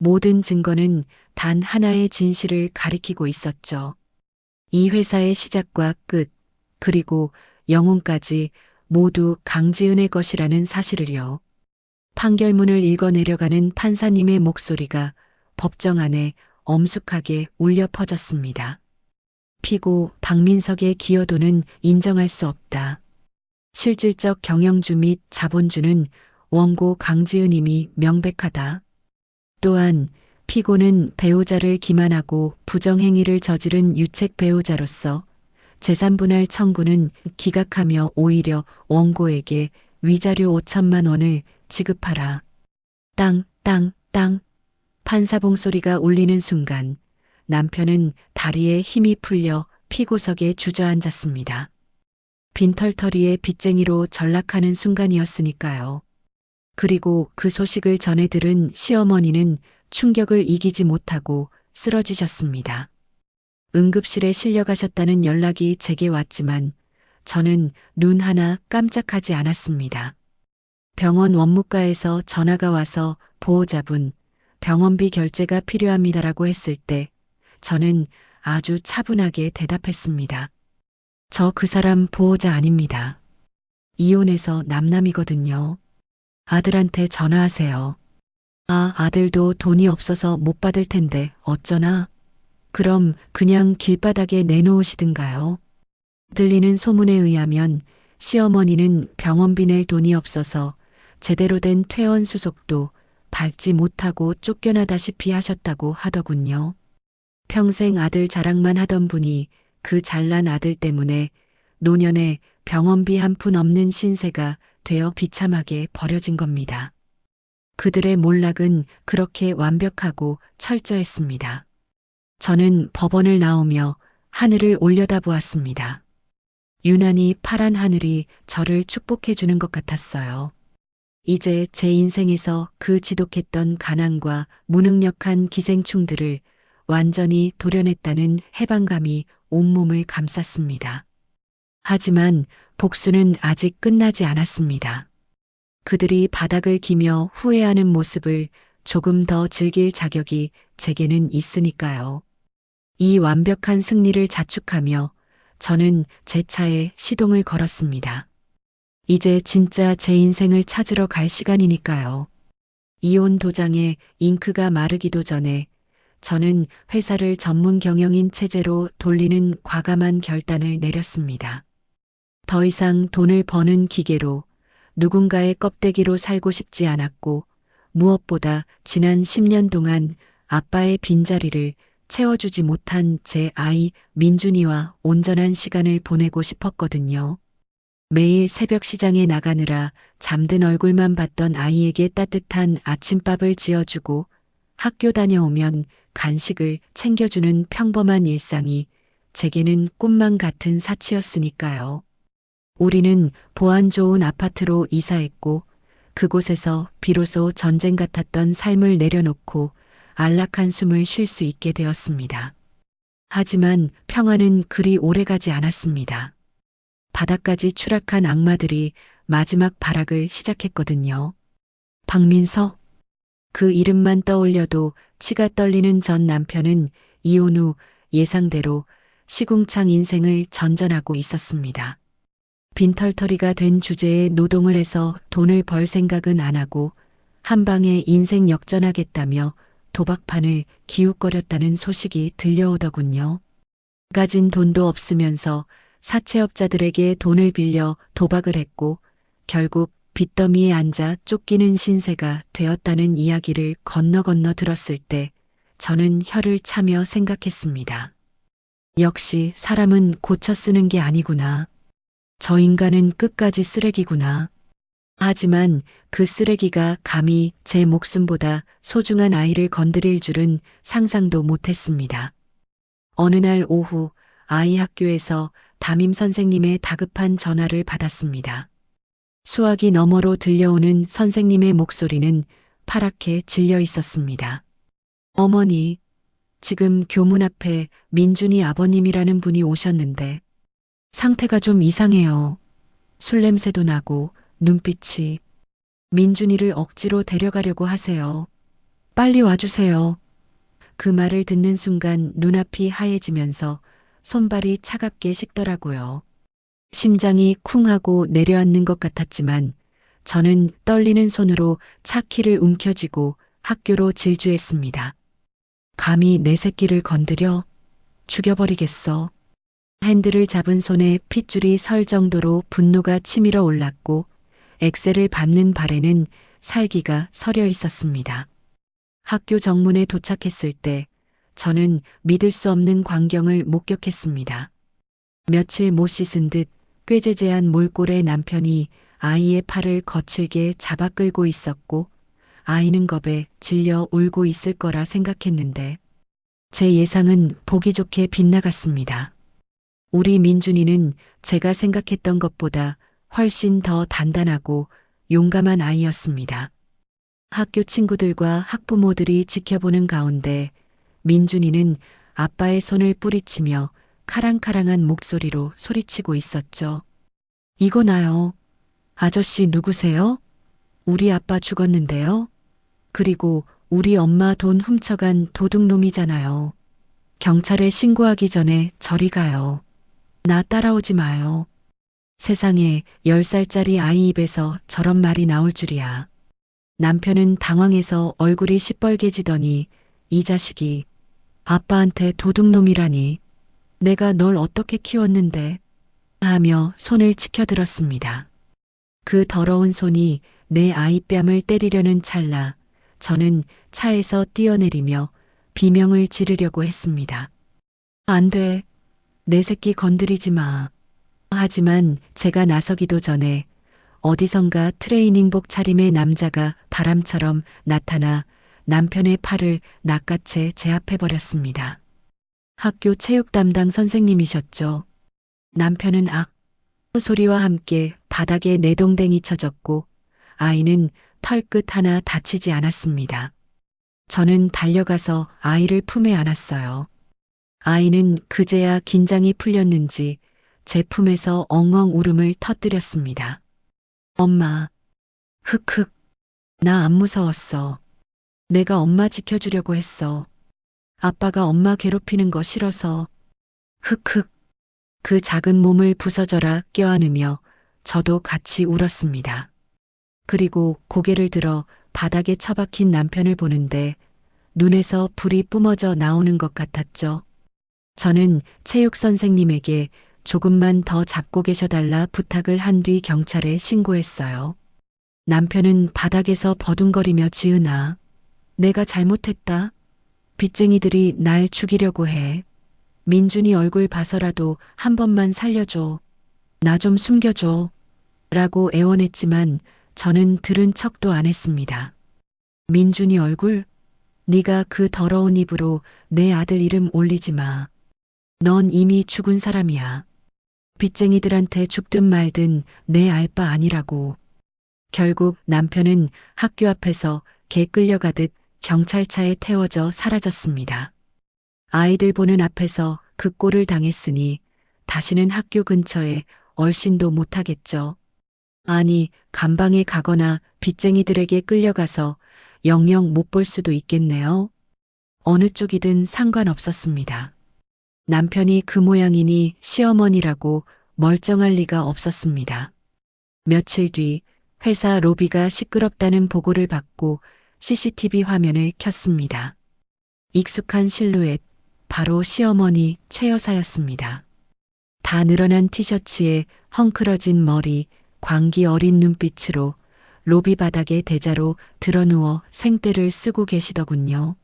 모든 증거는 단 하나의 진실을 가리키고 있었죠. 이 회사의 시작과 끝, 그리고 영혼까지 모두 강지은의 것이라는 사실을요. 판결문을 읽어 내려가는 판사님의 목소리가 법정 안에 엄숙하게 울려 퍼졌습니다. 피고 박민석의 기여도는 인정할 수 없다. 실질적 경영주 및 자본주는 원고 강지은임이 명백하다. 또한 피고는 배우자를 기만하고 부정행위를 저지른 유책 배우자로서 재산분할 청구는 기각하며 오히려 원고에게 위자료 5천만 원을 지급하라. 땅, 땅, 땅. 판사봉 소리가 울리는 순간 남편은 다리에 힘이 풀려 피고석에 주저앉았습니다. 빈털터리의 빚쟁이로 전락하는 순간이었으니까요. 그리고 그 소식을 전해 들은 시어머니는 충격을 이기지 못하고 쓰러지셨습니다. 응급실에 실려가셨다는 연락이 제게 왔지만 저는 눈 하나 깜짝하지 않았습니다. 병원 원무과에서 전화가 와서 보호자분, 병원비 결제가 필요합니다라고 했을 때 저는 아주 차분하게 대답했습니다. 저 그 사람 보호자 아닙니다. 이혼해서 남남이거든요. 아들한테 전화하세요. 아, 아들도 돈이 없어서 못 받을 텐데 어쩌나? 그럼 그냥 길바닥에 내놓으시든가요? 들리는 소문에 의하면 시어머니는 병원비 낼 돈이 없어서 제대로 된 퇴원 수속도 밟지 못하고 쫓겨나다시피 하셨다고 하더군요. 평생 아들 자랑만 하던 분이 그 잘난 아들 때문에 노년에 병원비 한 푼 없는 신세가 되어 비참하게 버려진 겁니다. 그들의 몰락은 그렇게 완벽하고 철저했습니다. 저는 법원을 나오며 하늘을 올려다보았습니다. 유난히 파란 하늘이 저를 축복해 주는 것 같았어요. 이제 제 인생에서 그 지독했던 가난과 무능력한 기생충들을 완전히 도려냈다는 해방감이 온몸을 감쌌습니다. 하지만 복수는 아직 끝나지 않았습니다. 그들이 바닥을 기며 후회하는 모습을 조금 더 즐길 자격이 제게는 있으니까요. 이 완벽한 승리를 자축하며 저는 제 차에 시동을 걸었습니다. 이제 진짜 제 인생을 찾으러 갈 시간이니까요. 이혼 도장에 잉크가 마르기도 전에 저는 회사를 전문 경영인 체제로 돌리는 과감한 결단을 내렸습니다. 더 이상 돈을 버는 기계로 누군가의 껍데기로 살고 싶지 않았고 무엇보다 지난 10년 동안 아빠의 빈자리를 채워주지 못한 제 아이 민준이와 온전한 시간을 보내고 싶었거든요. 매일 새벽 시장에 나가느라 잠든 얼굴만 봤던 아이에게 따뜻한 아침밥을 지어주고 학교 다녀오면 간식을 챙겨주는 평범한 일상이 제게는 꿈만 같은 사치였으니까요. 우리는 보안 좋은 아파트로 이사했고 그곳에서 비로소 전쟁 같았던 삶을 내려놓고 안락한 숨을 쉴 수 있게 되었습니다. 하지만 평화는 그리 오래가지 않았습니다. 바닥까지 추락한 악마들이 마지막 발악을 시작했거든요. 박민석? 그 이름만 떠올려도 치가 떨리는 전 남편은 이혼 후 예상대로 시궁창 인생을 전전하고 있었습니다. 빈털터리가 된 주제에 노동을 해서 돈을 벌 생각은 안 하고 한 방에 인생 역전하겠다며 도박판을 기웃거렸다는 소식이 들려오더군요. 가진 돈도 없으면서 사채업자들에게 돈을 빌려 도박을 했고 결국 빚더미에 앉아 쫓기는 신세가 되었다는 이야기를 건너 들었을 때 저는 혀를 차며 생각했습니다. 역시 사람은 고쳐 쓰는 게 아니구나. 저 인간은 끝까지 쓰레기구나. 하지만 그 쓰레기가 감히 제 목숨보다 소중한 아이를 건드릴 줄은 상상도 못했습니다. 어느 날 오후 아이 학교에서 담임 선생님의 다급한 전화를 받았습니다. 수화기 너머로 들려오는 선생님의 목소리는 파랗게 질려 있었습니다. 어머니, 지금 교문 앞에 민준이 아버님이라는 분이 오셨는데 상태가 좀 이상해요. 술 냄새도 나고 눈빛이. 민준이를 억지로 데려가려고 하세요. 빨리 와주세요. 그 말을 듣는 순간 눈앞이 하얘지면서 손발이 차갑게 식더라고요. 심장이 쿵 하고 내려앉는 것 같았지만 저는 떨리는 손으로 차 키를 움켜쥐고 학교로 질주했습니다. 감히 내 새끼를 건드려? 죽여버리겠어. 핸들을 잡은 손에 핏줄이 설 정도로 분노가 치밀어 올랐고 엑셀을 밟는 발에는 살기가 서려 있었습니다. 학교 정문에 도착했을 때 저는 믿을 수 없는 광경을 목격했습니다. 며칠 못 씻은 듯 꾀죄죄한 몰골의 남편이 아이의 팔을 거칠게 잡아 끌고 있었고 아이는 겁에 질려 울고 있을 거라 생각했는데 제 예상은 보기 좋게 빗나갔습니다. 우리 민준이는 제가 생각했던 것보다 훨씬 더 단단하고 용감한 아이였습니다. 학교 친구들과 학부모들이 지켜보는 가운데 민준이는 아빠의 손을 뿌리치며 카랑카랑한 목소리로 소리치고 있었죠. 이거 나요. 아저씨 누구세요? 우리 아빠 죽었는데요. 그리고 우리 엄마 돈 훔쳐간 도둑놈이잖아요. 경찰에 신고하기 전에 저리 가요. 나 따라오지 마요. 세상에 10살짜리 아이 입에서 저런 말이 나올 줄이야. 남편은 당황해서 얼굴이 시뻘개지더니 이 자식이 아빠한테 도둑놈이라니. 내가 널 어떻게 키웠는데 하며 손을 치켜들었습니다. 그 더러운 손이 내 아이 뺨을 때리려는 찰나 저는 차에서 뛰어내리며 비명을 지르려고 했습니다. 안 돼. 내 새끼 건드리지 마. 하지만 제가 나서기도 전에 어디선가 트레이닝복 차림의 남자가 바람처럼 나타나 남편의 팔을 낚아채 제압해버렸습니다. 학교 체육 담당 선생님이셨죠. 남편은 악 소리와 함께 바닥에 내동댕이 쳐졌고 아이는 털끝 하나 다치지 않았습니다. 저는 달려가서 아이를 품에 안았어요. 아이는 그제야 긴장이 풀렸는지 제 품에서 엉엉 울음을 터뜨렸습니다. 엄마, 흑흑, 나 안 무서웠어. 내가 엄마 지켜주려고 했어. 아빠가 엄마 괴롭히는 거 싫어서. 흑흑, 그 작은 몸을 부서져라 껴안으며 저도 같이 울었습니다. 그리고 고개를 들어 바닥에 처박힌 남편을 보는데 눈에서 불이 뿜어져 나오는 것 같았죠. 저는 체육 선생님에게 조금만 더 잡고 계셔달라 부탁을 한 뒤 경찰에 신고했어요. 남편은 바닥에서 버둥거리며 지은아, 내가 잘못했다. 빚쟁이들이 날 죽이려고 해. 민준이 얼굴 봐서라도 한 번만 살려줘. 나 좀 숨겨줘. 라고 애원했지만 저는 들은 척도 안 했습니다. 민준이 얼굴? 네가 그 더러운 입으로 내 아들 이름 올리지 마. 넌 이미 죽은 사람이야. 빚쟁이들한테 죽든 말든 내 알 바 아니라고. 결국 남편은 학교 앞에서 개 끌려가듯 경찰차에 태워져 사라졌습니다. 아이들 보는 앞에서 그 꼴을 당했으니 다시는 학교 근처에 얼씬도 못하겠죠. 아니, 감방에 가거나 빚쟁이들에게 끌려가서 영영 못 볼 수도 있겠네요. 어느 쪽이든 상관없었습니다. 남편이 그 모양이니 시어머니라고 멀쩡할 리가 없었습니다. 며칠 뒤 회사 로비가 시끄럽다는 보고를 받고 CCTV 화면을 켰습니다. 익숙한 실루엣, 바로 시어머니 최 여사였습니다. 다 늘어난 티셔츠에 헝클어진 머리, 광기 어린 눈빛으로 로비 바닥에 대자로 드러누워 생떼를 쓰고 계시더군요.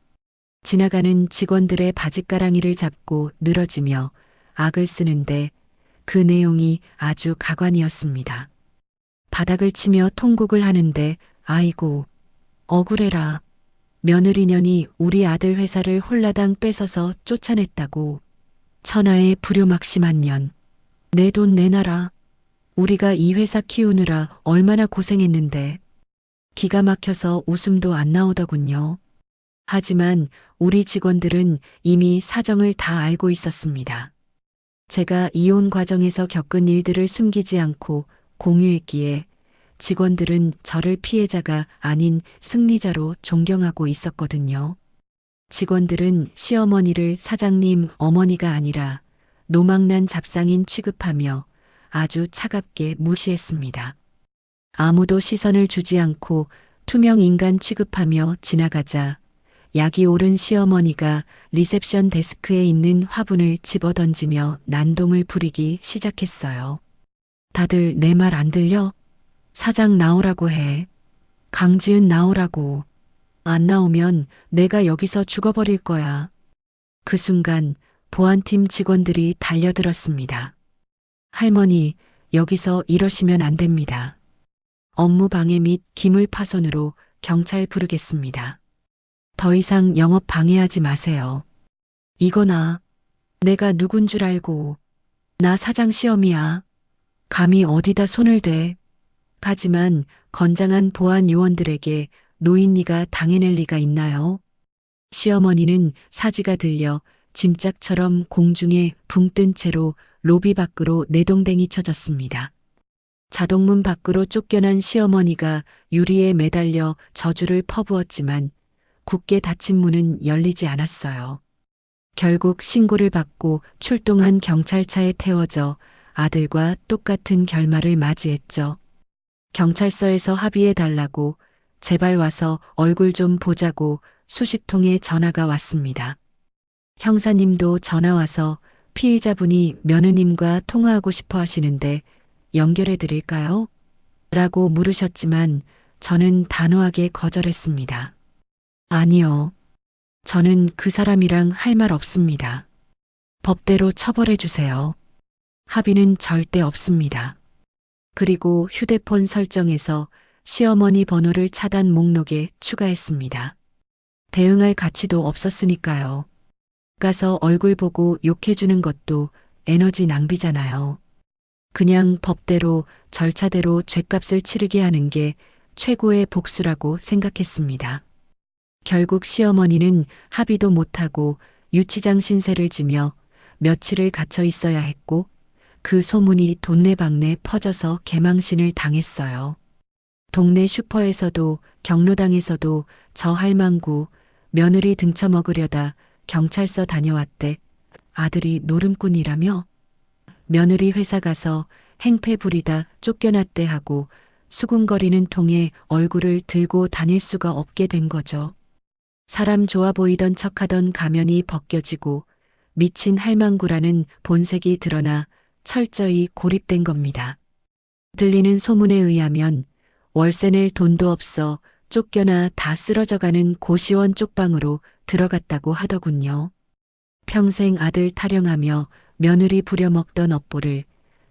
지나가는 직원들의 바짓가랑이를 잡고 늘어지며 악을 쓰는데 그 내용이 아주 가관이었습니다. 바닥을 치며 통곡을 하는데 아이고 억울해라. 며느리년이 우리 아들 회사를 홀라당 뺏어서 쫓아냈다고. 천하의 불효막심한 년. 내 돈 내놔라. 우리가 이 회사 키우느라 얼마나 고생했는데. 기가 막혀서 웃음도 안 나오더군요. 하지만 우리 직원들은 이미 사정을 다 알고 있었습니다. 제가 이혼 과정에서 겪은 일들을 숨기지 않고 공유했기에 직원들은 저를 피해자가 아닌 승리자로 존경하고 있었거든요. 직원들은 시어머니를 사장님 어머니가 아니라 노망난 잡상인 취급하며 아주 차갑게 무시했습니다. 아무도 시선을 주지 않고 투명 인간 취급하며 지나가자 약이 오른 시어머니가 리셉션 데스크에 있는 화분을 집어던지며 난동을 부리기 시작했어요. 다들 내 말 안 들려? 사장 나오라고 해. 강지은 나오라고. 안 나오면 내가 여기서 죽어버릴 거야. 그 순간 보안팀 직원들이 달려들었습니다. 할머니, 여기서 이러시면 안 됩니다. 업무 방해 및 기물 파손으로 경찰 부르겠습니다. 더 이상 영업 방해하지 마세요. 이거나 내가 누군 줄 알고. 나 사장 시험이야. 감히 어디다 손을 대. 하지만 건장한 보안 요원들에게 노인네가 당해낼 리가 있나요? 시어머니는 사지가 들려 짐짝처럼 공중에 붕 뜬 채로 로비 밖으로 내동댕이 쳐졌습니다. 자동문 밖으로 쫓겨난 시어머니가 유리에 매달려 저주를 퍼부었지만 굳게 닫힌 문은 열리지 않았어요. 결국 신고를 받고 출동한 경찰차에 태워져 아들과 똑같은 결말을 맞이했죠. 경찰서에서 합의해달라고 제발 와서 얼굴 좀 보자고 수십 통의 전화가 왔습니다. 형사님도 전화 와서 피의자분이 며느님과 통화하고 싶어 하시는데 연결해 드릴까요? 라고 물으셨지만 저는 단호하게 거절했습니다. 아니요. 저는 그 사람이랑 할 말 없습니다. 법대로 처벌해 주세요. 합의는 절대 없습니다. 그리고 휴대폰 설정에서 시어머니 번호를 차단 목록에 추가했습니다. 대응할 가치도 없었으니까요. 가서 얼굴 보고 욕해주는 것도 에너지 낭비잖아요. 그냥 법대로 절차대로 죗값을 치르게 하는 게 최고의 복수라고 생각했습니다. 결국 시어머니는 합의도 못하고 유치장 신세를 지며 며칠을 갇혀 있어야 했고 그 소문이 돈내방내 퍼져서 개망신을 당했어요. 동네 슈퍼에서도 경로당에서도 저 할망구 며느리 등쳐먹으려다 경찰서 다녀왔대. 아들이 노름꾼이라며? 며느리 회사 가서 행패 부리다 쫓겨났대 하고 수군거리는 통에 얼굴을 들고 다닐 수가 없게 된 거죠. 사람 좋아 보이던 척하던 가면이 벗겨지고 미친 할망구라는 본색이 드러나 철저히 고립된 겁니다. 들리는 소문에 의하면 월세 낼 돈도 없어 쫓겨나 다 쓰러져가는 고시원 쪽방으로 들어갔다고 하더군요. 평생 아들 타령하며 며느리 부려먹던 업보를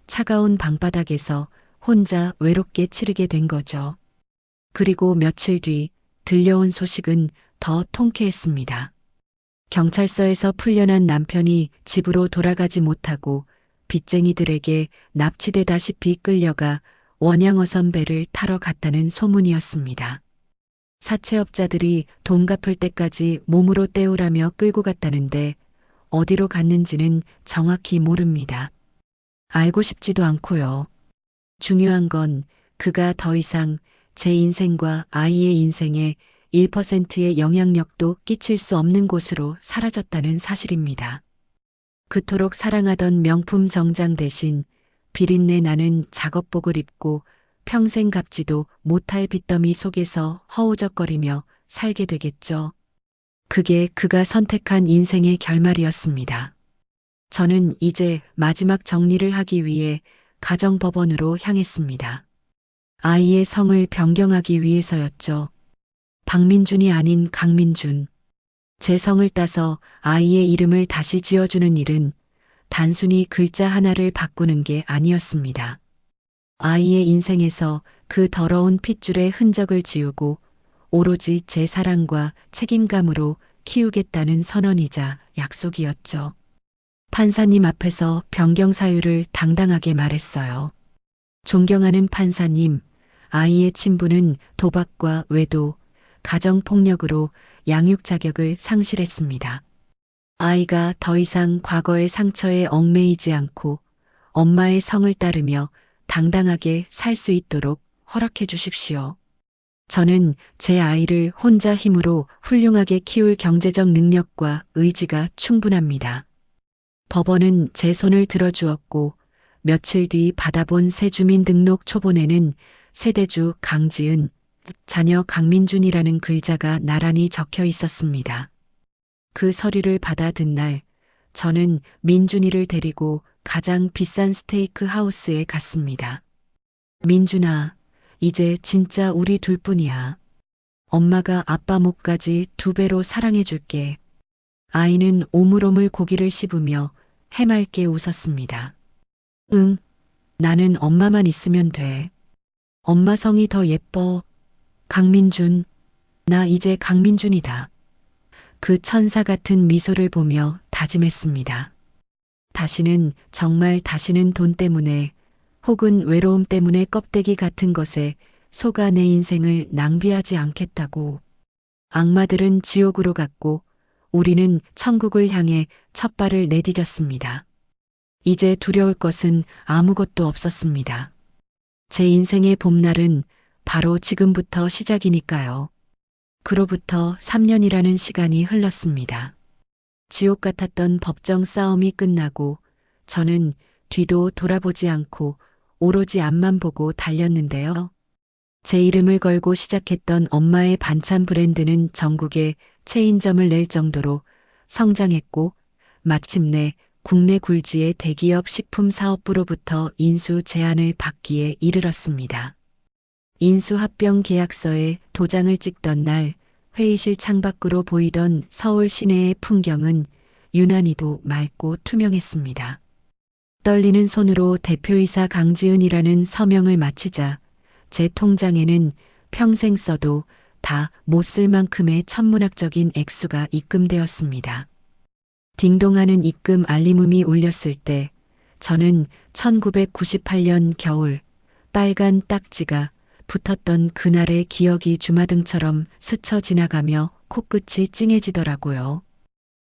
차가운 방바닥에서 혼자 외롭게 치르게 된 거죠. 그리고 며칠 뒤 들려온 소식은 더 통쾌했습니다. 경찰서에서 풀려난 남편이 집으로 돌아가지 못하고 빚쟁이들에게 납치되다시피 끌려가 원양어선 배를 타러 갔다는 소문이었습니다. 사채업자들이 돈 갚을 때까지 몸으로 때우라며 끌고 갔다는데 어디로 갔는지는 정확히 모릅니다. 알고 싶지도 않고요. 중요한 건 그가 더 이상 제 인생과 아이의 인생에 1%의 영향력도 끼칠 수 없는 곳으로 사라졌다는 사실입니다. 그토록 사랑하던 명품 정장 대신 비린내 나는 작업복을 입고 평생 갚지도 못할 빚더미 속에서 허우적거리며 살게 되겠죠. 그게 그가 선택한 인생의 결말이었습니다. 저는 이제 마지막 정리를 하기 위해 가정법원으로 향했습니다. 아이의 성을 변경하기 위해서였죠. 박민준이 아닌 강민준. 제 성을 따서 아이의 이름을 다시 지어주는 일은 단순히 글자 하나를 바꾸는 게 아니었습니다. 아이의 인생에서 그 더러운 핏줄의 흔적을 지우고 오로지 제 사랑과 책임감으로 키우겠다는 선언이자 약속이었죠. 판사님 앞에서 변경 사유를 당당하게 말했어요. 존경하는 판사님, 아이의 친부는 도박과 외도, 가정폭력으로 양육 자격을 상실했습니다. 아이가 더 이상 과거의 상처에 얽매이지 않고 엄마의 성을 따르며 당당하게 살 수 있도록 허락해 주십시오. 저는 제 아이를 혼자 힘으로 훌륭하게 키울 경제적 능력과 의지가 충분합니다. 법원은 제 손을 들어주었고 며칠 뒤 받아본 새주민등록 초본에는 세대주 강지은, 자녀 강민준이라는 글자가 나란히 적혀 있었습니다. 그 서류를 받아든 날, 저는 민준이를 데리고 가장 비싼 스테이크 하우스에 갔습니다. 민준아, 이제 진짜 우리 둘뿐이야. 엄마가 아빠 목까지 2배로 사랑해줄게. 아이는 오물오물 고기를 씹으며 해맑게 웃었습니다. 응, 나는 엄마만 있으면 돼. 엄마 성이 더 예뻐. 강민준, 나 이제 강민준이다. 그 천사 같은 미소를 보며 다짐했습니다. 다시는, 정말 다시는 돈 때문에 혹은 외로움 때문에 껍데기 같은 것에 속아 내 인생을 낭비하지 않겠다고. 악마들은 지옥으로 갔고 우리는 천국을 향해 첫 발을 내디뎠습니다. 이제 두려울 것은 아무것도 없었습니다. 제 인생의 봄날은 바로 지금부터 시작이니까요. 그로부터 3년이라는 시간이 흘렀습니다. 지옥 같았던 법정 싸움이 끝나고 저는 뒤도 돌아보지 않고 오로지 앞만 보고 달렸는데요. 제 이름을 걸고 시작했던 엄마의 반찬 브랜드는 전국에 체인점을 낼 정도로 성장했고 마침내 국내 굴지의 대기업 식품사업부로부터 인수 제안을 받기에 이르렀습니다. 인수합병 계약서에 도장을 찍던 날 회의실 창밖으로 보이던 서울 시내의 풍경은 유난히도 맑고 투명했습니다. 떨리는 손으로 대표이사 강지은이라는 서명을 마치자 제 통장에는 평생 써도 다 못 쓸 만큼의 천문학적인 액수가 입금되었습니다. 딩동하는 입금 알림음이 울렸을 때 저는 1998년 겨울 빨간 딱지가 붙었던 그날의 기억이 주마등처럼 스쳐 지나가며 코끝이 찡해지더라고요.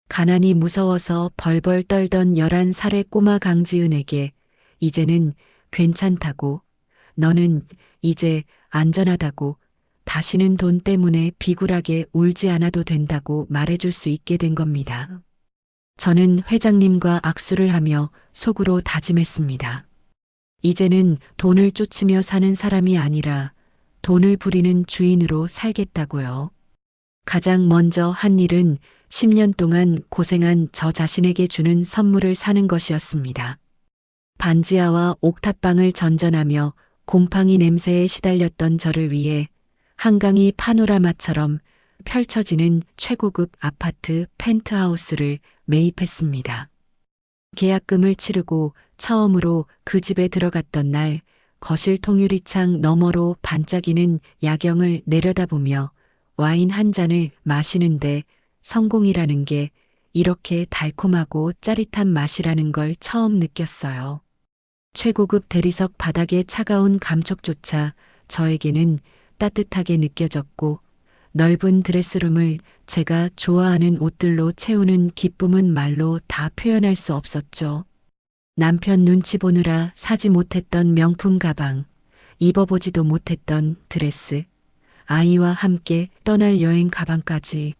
가난이 무서워서 벌벌 떨던 11살의 꼬마 강지은에게 이제는 괜찮다고, 너는 이제 안전하다고, 다시는 돈 때문에 비굴하게 울지 않아도 된다고 말해줄 수 있게 된 겁니다. 저는 회장님과 악수를 하며 속으로 다짐했습니다. 이제는 돈을 쫓으며 사는 사람이 아니라 돈을 부리는 주인으로 살겠다고요. 가장 먼저 한 일은 10년 동안 고생한 저 자신에게 주는 선물을 사는 것이었습니다. 반지하와 옥탑방을 전전하며 곰팡이 냄새에 시달렸던 저를 위해 한강이 파노라마처럼 펼쳐지는 최고급 아파트 펜트하우스를 매입했습니다. 계약금을 치르고 처음으로 그 집에 들어갔던 날 거실 통유리창 너머로 반짝이는 야경을 내려다보며 와인 한 잔을 마시는데 성공이라는 게 이렇게 달콤하고 짜릿한 맛이라는 걸 처음 느꼈어요. 최고급 대리석 바닥의 차가운 감촉조차 저에게는 따뜻하게 느껴졌고 넓은 드레스룸을 제가 좋아하는 옷들로 채우는 기쁨은 말로 다 표현할 수 없었죠. 남편 눈치 보느라 사지 못했던 명품 가방, 입어보지도 못했던 드레스, 아이와 함께 떠날 여행 가방까지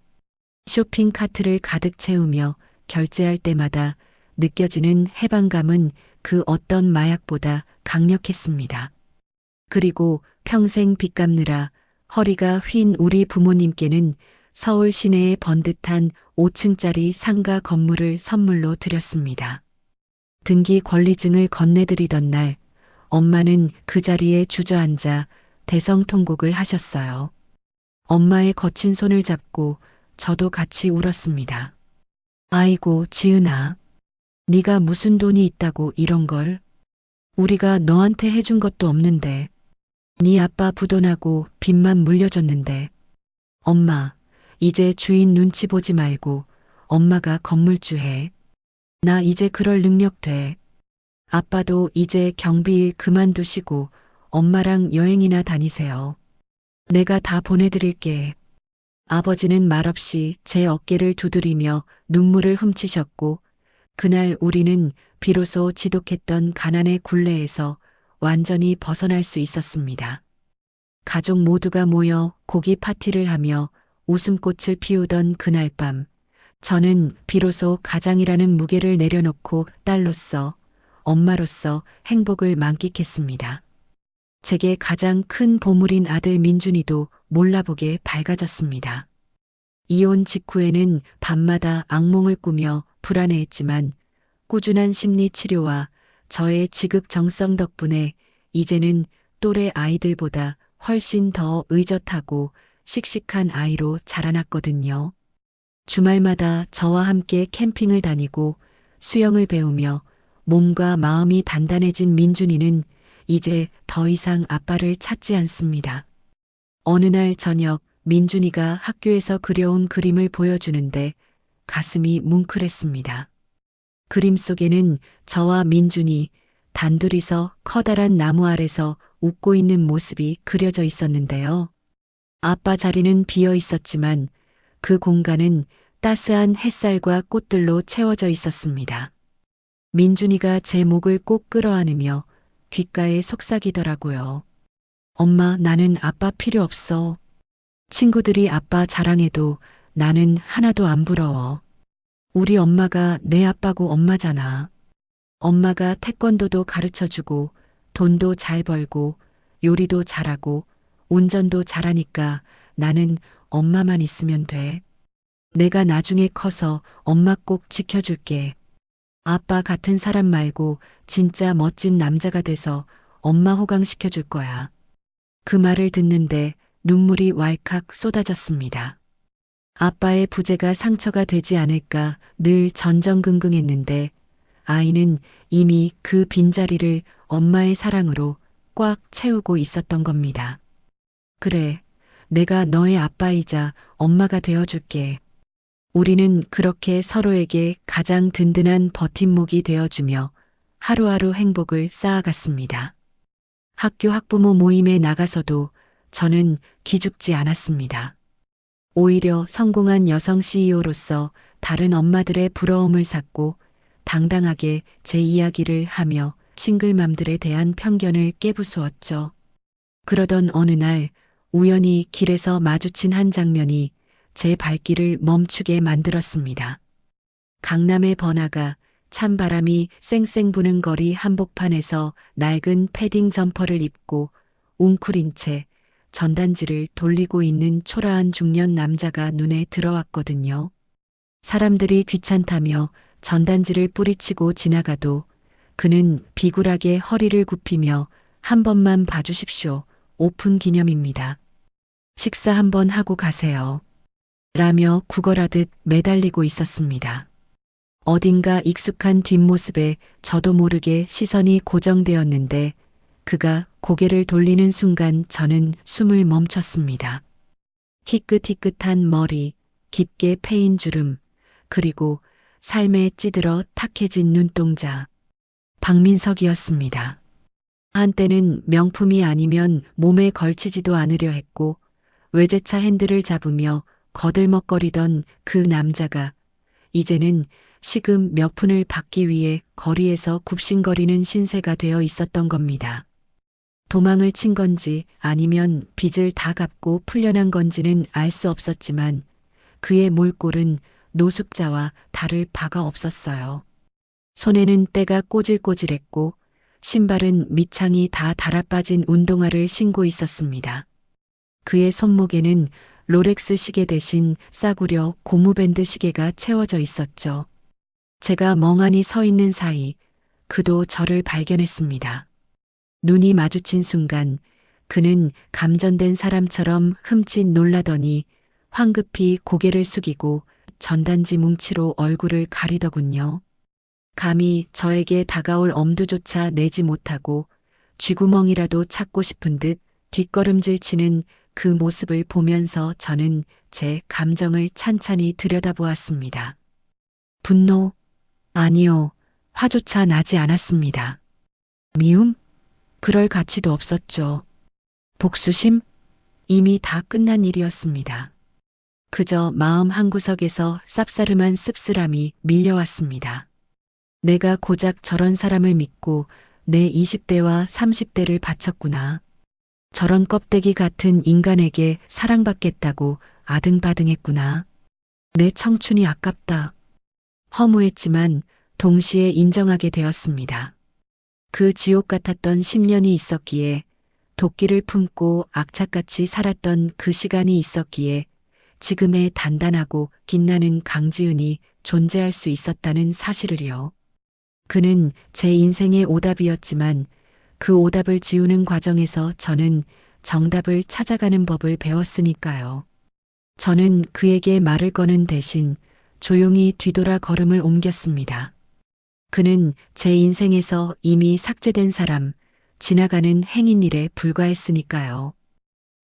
쇼핑 카트를 가득 채우며 결제할 때마다 느껴지는 해방감은 그 어떤 마약보다 강력했습니다. 그리고 평생 빚 갚느라 허리가 휜 우리 부모님께는 서울 시내의 번듯한 5층짜리 상가 건물을 선물로 드렸습니다. 등기 권리증을 건네드리던 날 엄마는 그 자리에 주저앉아 대성통곡을 하셨어요. 엄마의 거친 손을 잡고 저도 같이 울었습니다. 아이고 지은아, 네가 무슨 돈이 있다고 이런 걸? 우리가 너한테 해준 것도 없는데. 네 아빠 부도나고 빚만 물려줬는데. 엄마, 이제 주인 눈치 보지 말고 엄마가 건물주 해. 나 이제 그럴 능력 돼. 아빠도 이제 경비일 그만두시고 엄마랑 여행이나 다니세요. 내가 다 보내드릴게. 아버지는 말없이 제 어깨를 두드리며 눈물을 훔치셨고, 그날 우리는 비로소 지독했던 가난의 굴레에서 완전히 벗어날 수 있었습니다. 가족 모두가 모여 고기 파티를 하며 웃음꽃을 피우던 그날 밤, 저는 비로소 가장이라는 무게를 내려놓고 딸로서, 엄마로서 행복을 만끽했습니다. 제게 가장 큰 보물인 아들 민준이도 몰라보게 밝아졌습니다. 이혼 직후에는 밤마다 악몽을 꾸며 불안해했지만 꾸준한 심리 치료와 저의 지극정성 덕분에 이제는 또래 아이들보다 훨씬 더 의젓하고 씩씩한 아이로 자라났거든요. 주말마다 저와 함께 캠핑을 다니고 수영을 배우며 몸과 마음이 단단해진 민준이는 이제 더 이상 아빠를 찾지 않습니다. 어느 날 저녁 민준이가 학교에서 그려온 그림을 보여주는데 가슴이 뭉클했습니다. 그림 속에는 저와 민준이 단둘이서 커다란 나무 아래서 웃고 있는 모습이 그려져 있었는데요. 아빠 자리는 비어 있었지만 그 공간은 따스한 햇살과 꽃들로 채워져 있었습니다. 민준이가 제 목을 꼭 끌어안으며 귓가에 속삭이더라고요. 엄마, 나는 아빠 필요 없어. 친구들이 아빠 자랑해도 나는 하나도 안 부러워. 우리 엄마가 내 아빠고 엄마잖아. 엄마가 태권도도 가르쳐주고 돈도 잘 벌고 요리도 잘하고 운전도 잘하니까 나는 엄마만 있으면 돼. 내가 나중에 커서 엄마 꼭 지켜줄게. 아빠 같은 사람 말고 진짜 멋진 남자가 돼서 엄마 호강시켜줄 거야. 그 말을 듣는데 눈물이 왈칵 쏟아졌습니다. 아빠의 부재가 상처가 되지 않을까 늘 전전긍긍했는데 아이는 이미 그 빈자리를 엄마의 사랑으로 꽉 채우고 있었던 겁니다. 그래, 내가 너의 아빠이자 엄마가 되어줄게. 우리는 그렇게 서로에게 가장 든든한 버팀목이 되어주며 하루하루 행복을 쌓아갔습니다. 학교 학부모 모임에 나가서도 저는 기죽지 않았습니다. 오히려 성공한 여성 CEO로서 다른 엄마들의 부러움을 샀고 당당하게 제 이야기를 하며 싱글맘들에 대한 편견을 깨부수었죠. 그러던 어느 날 우연히 길에서 마주친 한 장면이 제 발길을 멈추게 만들었습니다. 강남의 번화가 찬바람이 쌩쌩 부는 거리 한복판에서 낡은 패딩 점퍼를 입고 웅크린 채 전단지를 돌리고 있는 초라한 중년 남자가 눈에 들어왔거든요. 사람들이 귀찮다며 전단지를 뿌리치고 지나가도 그는 비굴하게 허리를 굽히며 한 번만 봐주십시오. 오픈 기념입니다. 식사 한번 하고 가세요. 라며 구걸하듯 매달리고 있었습니다. 어딘가 익숙한 뒷모습에 저도 모르게 시선이 고정되었는데 그가 고개를 돌리는 순간 저는 숨을 멈췄습니다. 희끗희끗한 머리, 깊게 패인 주름, 그리고 삶에 찌들어 탁해진 눈동자. 박민석이었습니다. 한때는 명품이 아니면 몸에 걸치지도 않으려 했고 외제차 핸들을 잡으며 거들먹거리던 그 남자가 이제는 시금 몇 푼을 받기 위해 거리에서 굽신거리는 신세가 되어 있었던 겁니다. 도망을 친 건지 아니면 빚을 다 갚고 풀려난 건지는 알 수 없었지만 그의 몰골은 노숙자와 다를 바가 없었어요. 손에는 때가 꼬질꼬질했고 신발은 밑창이 다 달아빠진 운동화를 신고 있었습니다. 그의 손목에는 롤렉스 시계 대신 싸구려 고무밴드 시계가 채워져 있었죠. 제가 멍하니 서 있는 사이 그도 저를 발견했습니다. 눈이 마주친 순간 그는 감전된 사람처럼 흠칫 놀라더니 황급히 고개를 숙이고 전단지 뭉치로 얼굴을 가리더군요. 감히 저에게 다가올 엄두조차 내지 못하고 쥐구멍이라도 찾고 싶은 듯 뒷걸음질 치는 그 모습을 보면서 저는 제 감정을 찬찬히 들여다보았습니다. 분노? 아니요. 화조차 나지 않았습니다. 미움? 그럴 가치도 없었죠. 복수심? 이미 다 끝난 일이었습니다. 그저 마음 한구석에서 쌉싸름한 씁쓸함이 밀려왔습니다. 내가 고작 저런 사람을 믿고 내 20대와 30대를 바쳤구나. 저런 껍데기 같은 인간에게 사랑받겠다고 아등바등했구나. 내 청춘이 아깝다. 허무했지만 동시에 인정하게 되었습니다. 그 지옥 같았던 10년이 있었기에, 도끼를 품고 악착같이 살았던 그 시간이 있었기에 지금의 단단하고 빛나는 강지은이 존재할 수 있었다는 사실을요. 그는 제 인생의 오답이었지만 그 오답을 지우는 과정에서 저는 정답을 찾아가는 법을 배웠으니까요. 저는 그에게 말을 거는 대신 조용히 뒤돌아 걸음을 옮겼습니다. 그는 제 인생에서 이미 삭제된 사람, 지나가는 행인일에 불과했으니까요.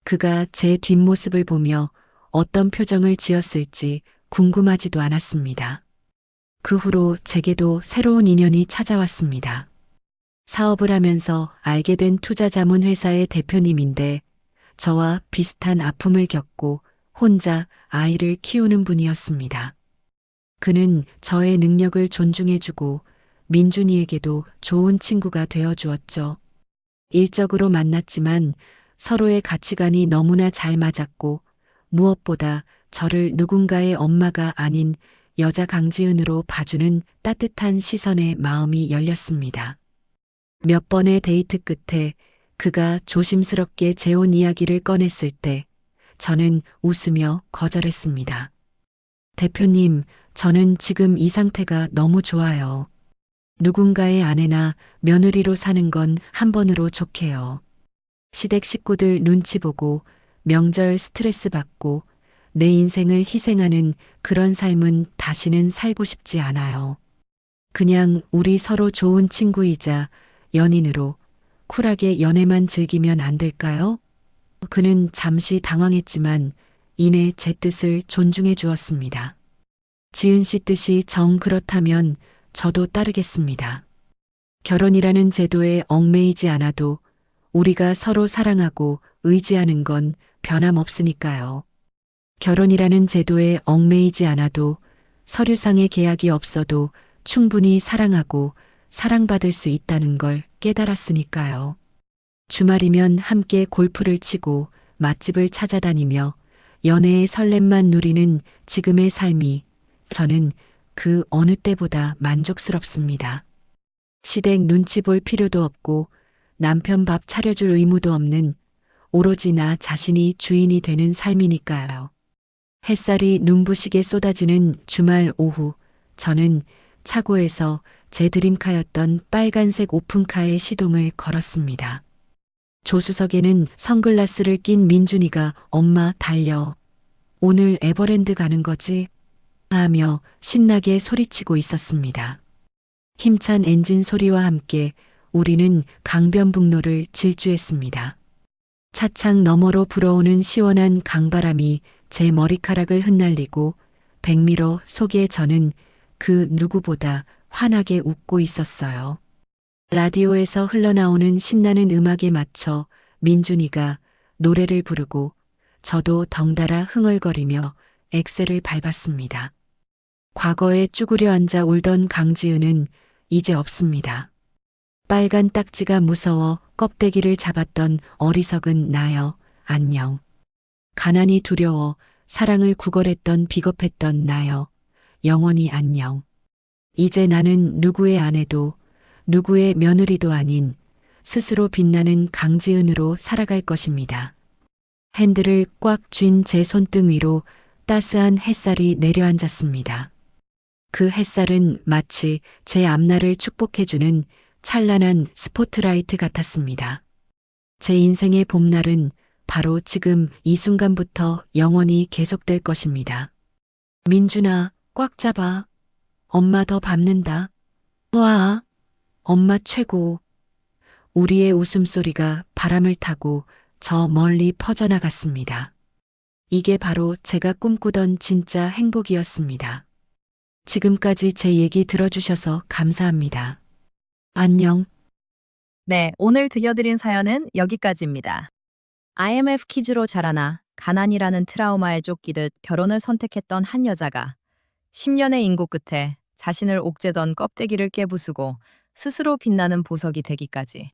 그가 제 뒷모습을 보며 어떤 표정을 지었을지 궁금하지도 않았습니다. 그 후로 제게도 새로운 인연이 찾아왔습니다. 사업을 하면서 알게 된 투자자문회사의 대표님인데 저와 비슷한 아픔을 겪고 혼자 아이를 키우는 분이었습니다. 그는 저의 능력을 존중해주고 민준이에게도 좋은 친구가 되어주었죠. 일적으로 만났지만 서로의 가치관이 너무나 잘 맞았고 무엇보다 저를 누군가의 엄마가 아닌 여자 강지은으로 봐주는 따뜻한 시선에 마음이 열렸습니다. 몇 번의 데이트 끝에 그가 조심스럽게 재혼 이야기를 꺼냈을 때 저는 웃으며 거절했습니다. 대표님, 저는 지금 이 상태가 너무 좋아요. 누군가의 아내나 며느리로 사는 건 한 번으로 좋게요. 시댁 식구들 눈치 보고 명절 스트레스 받고 내 인생을 희생하는 그런 삶은 다시는 살고 싶지 않아요. 그냥 우리 서로 좋은 친구이자 연인으로 쿨하게 연애만 즐기면 안 될까요? 그는 잠시 당황했지만 이내 제 뜻을 존중해 주었습니다. 지은 씨 뜻이 정 그렇다면 저도 따르겠습니다. 결혼이라는 제도에 얽매이지 않아도 우리가 서로 사랑하고 의지하는 건 변함없으니까요. 결혼이라는 제도에 얽매이지 않아도 서류상의 계약이 없어도 충분히 사랑하고 사랑받을 수 있다는 걸 깨달았으니까요. 주말이면 함께 골프를 치고 맛집을 찾아다니며 연애의 설렘만 누리는 지금의 삶이 저는 그 어느 때보다 만족스럽습니다. 시댁 눈치 볼 필요도 없고 남편 밥 차려줄 의무도 없는 오로지 나 자신이 주인이 되는 삶이니까요. 햇살이 눈부시게 쏟아지는 주말 오후, 저는 차고에서 제 드림카였던 빨간색 오픈카의 시동을 걸었습니다. 조수석에는 선글라스를 낀 민준이가 엄마 달려. 오늘 에버랜드 가는 거지? 하며 신나게 소리치고 있었습니다. 힘찬 엔진 소리와 함께 우리는 강변북로를 질주했습니다. 차창 너머로 불어오는 시원한 강바람이 제 머리카락을 흩날리고 백미러 속에 저는 그 누구보다 환하게 웃고 있었어요. 라디오에서 흘러나오는 신나는 음악에 맞춰 민준이가 노래를 부르고 저도 덩달아 흥얼거리며 엑셀을 밟았습니다. 과거에 쭈그려 앉아 울던 강지은은 이제 없습니다. 빨간 딱지가 무서워 껍데기를 잡았던 어리석은 나여, 안녕. 가난이 두려워 사랑을 구걸했던 비겁했던 나여, 영원히 안녕. 이제 나는 누구의 아내도 누구의 며느리도 아닌 스스로 빛나는 강지은으로 살아갈 것입니다. 핸들을 꽉 쥔 제 손등 위로 따스한 햇살이 내려앉았습니다. 그 햇살은 마치 제 앞날을 축복해주는 찬란한 스포트라이트 같았습니다. 제 인생의 봄날은 바로 지금 이 순간부터 영원히 계속될 것입니다. 민준아, 꽉 잡아. 엄마 더 밟는다. 와, 엄마 최고. 우리의 웃음소리가 바람을 타고 저 멀리 퍼져나갔습니다. 이게 바로 제가 꿈꾸던 진짜 행복이었습니다. 지금까지 제 얘기 들어주셔서 감사합니다. 안녕. 네, 오늘 들려드린 사연은 여기까지입니다. IMF 퀴즈로 자라나 가난이라는 트라우마에 쫓기듯 결혼을 선택했던 한 여자가 10년의 인고 끝에 자신을 옥죄던 껍데기를 깨부수고 스스로 빛나는 보석이 되기까지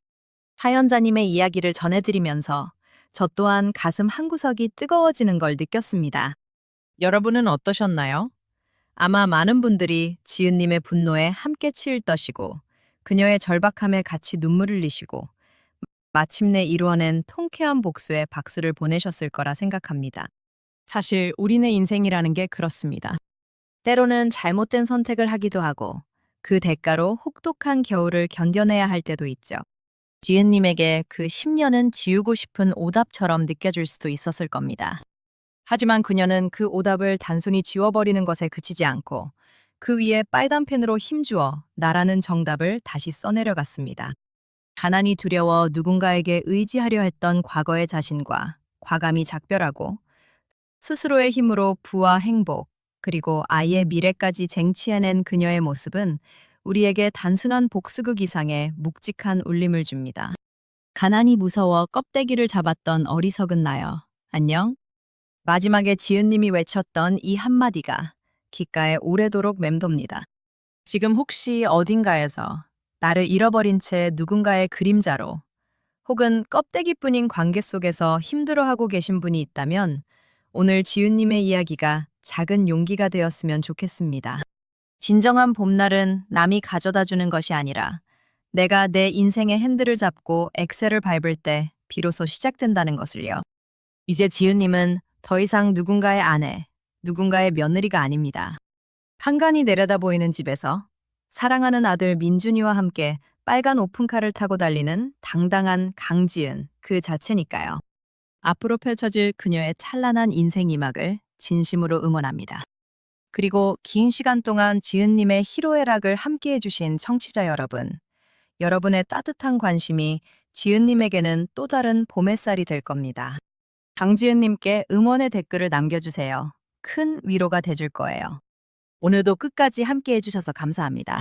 사연자님의 이야기를 전해드리면서 저 또한 가슴 한구석이 뜨거워지는 걸 느꼈습니다. 여러분은 어떠셨나요? 아마 많은 분들이 지은님의 분노에 함께 치일 것이고 그녀의 절박함에 같이 눈물을 흘리시고 마침내 이루어낸 통쾌한 복수에 박수를 보내셨을 거라 생각합니다. 사실 우리네 인생이라는 게 그렇습니다. 때로는 잘못된 선택을 하기도 하고 그 대가로 혹독한 겨울을 견뎌내야 할 때도 있죠. 지은님에게 그 10년은 지우고 싶은 오답처럼 느껴질 수도 있었을 겁니다. 하지만 그녀는 그 오답을 단순히 지워버리는 것에 그치지 않고 그 위에 빨간 펜으로 힘주어 나라는 정답을 다시 써내려갔습니다. 가난이 두려워 누군가에게 의지하려 했던 과거의 자신과 과감히 작별하고 스스로의 힘으로 부와 행복, 그리고 아이의 미래까지 쟁취해낸 그녀의 모습은 우리에게 단순한 복수극 이상의 묵직한 울림을 줍니다. 가난이 무서워 껍데기를 잡았던 어리석은 나여. 안녕? 마지막에 지은님이 외쳤던 이 한마디가 귓가에 오래도록 맴돕니다. 지금 혹시 어딘가에서 나를 잃어버린 채 누군가의 그림자로 혹은 껍데기뿐인 관계 속에서 힘들어하고 계신 분이 있다면 오늘 지은님의 이야기가 작은 용기가 되었으면 좋겠습니다. 진정한 봄날은 남이 가져다 주는 것이 아니라 내가 내 인생의 핸들을 잡고 엑셀을 밟을 때 비로소 시작된다는 것을요. 이제 지은님은 더 이상 누군가의 아내, 누군가의 며느리가 아닙니다. 한간이 내려다 보이는 집에서 사랑하는 아들 민준이와 함께 빨간 오픈카를 타고 달리는 당당한 강지은 그 자체니까요. 앞으로 펼쳐질 그녀의 찬란한 인생 이막을 진심으로 응원합니다. 그리고 긴 시간 동안 지은님의 희로애락을 함께 해주신 청취자 여러분, 여러분의 따뜻한 관심이 지은님에게는 또 다른 봄 햇살이 될 겁니다. 강지은님께 응원의 댓글을 남겨주세요. 큰 위로가 돼줄 거예요. 오늘도 끝까지 함께 해주셔서 감사합니다.